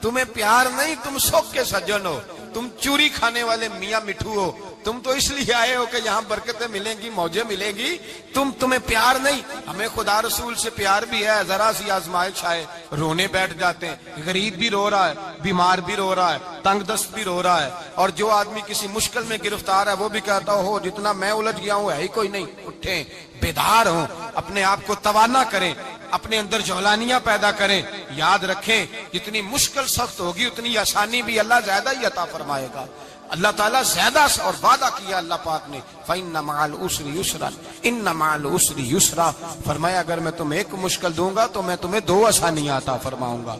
Speaker 1: تمہیں پیار نہیں، تم سکھ کے سجن ہو، تم چوری کھانے والے میاں مٹھو ہو، تم تو اس لیے آئے ہو کہ یہاں برکتیں ملیں گی، موجیں ملیں گی، تمہیں پیار نہیں۔ ہمیں خدا رسول سے پیار بھی ہے، ذرا سی آزمائش آئے رونے بیٹھ جاتے ہیں، غریب بھی رو رہا ہے، بیمار بھی رو رہا ہے، تنگ دست بھی رو رہا ہے، اور جو آدمی کسی مشکل میں گرفتار ہے وہ بھی کہتا ہو جتنا میں الجھ گیا ہوں ہے ہی کوئی نہیں۔ اٹھیں، بیدار ہوں، اپنے آپ کو توانا کریں، اپنے اندر جولانیاں پیدا کریں، یاد رکھیں جتنی مشکل سخت ہوگی اتنی آسانی بھی اللہ زیادہ ہی عطا فرمائے گا۔ اللہ تعالیٰ زیادہ اور وعدہ کیا اللہ پاک نے فَإِنَّ مَعَ الْعُسْرِ يُسْرًا إِنَّ مَعَ الْعُسْرِ يُسْرًا، فرمایا اگر میں تمہیں ایک مشکل دوں گا تو میں تمہیں 2 آسانیاں عطا فرماؤں گا۔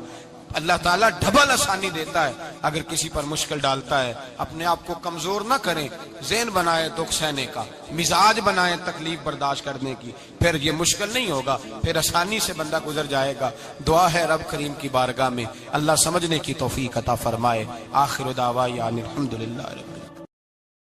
Speaker 1: اللہ تعالیٰ ڈبل آسانی دیتا ہے اگر کسی پر مشکل ڈالتا ہے۔ اپنے آپ کو کمزور نہ کریں، ذہن بنائے دکھ سہنے کا، مزاج بنائے تکلیف برداشت کرنے کی، پھر یہ مشکل نہیں ہوگا، پھر آسانی سے بندہ گزر جائے گا۔ دعا ہے رب کریم کی بارگاہ میں اللہ سمجھنے کی توفیق عطا فرمائے۔ آخر دعوانا الحمدللہ رب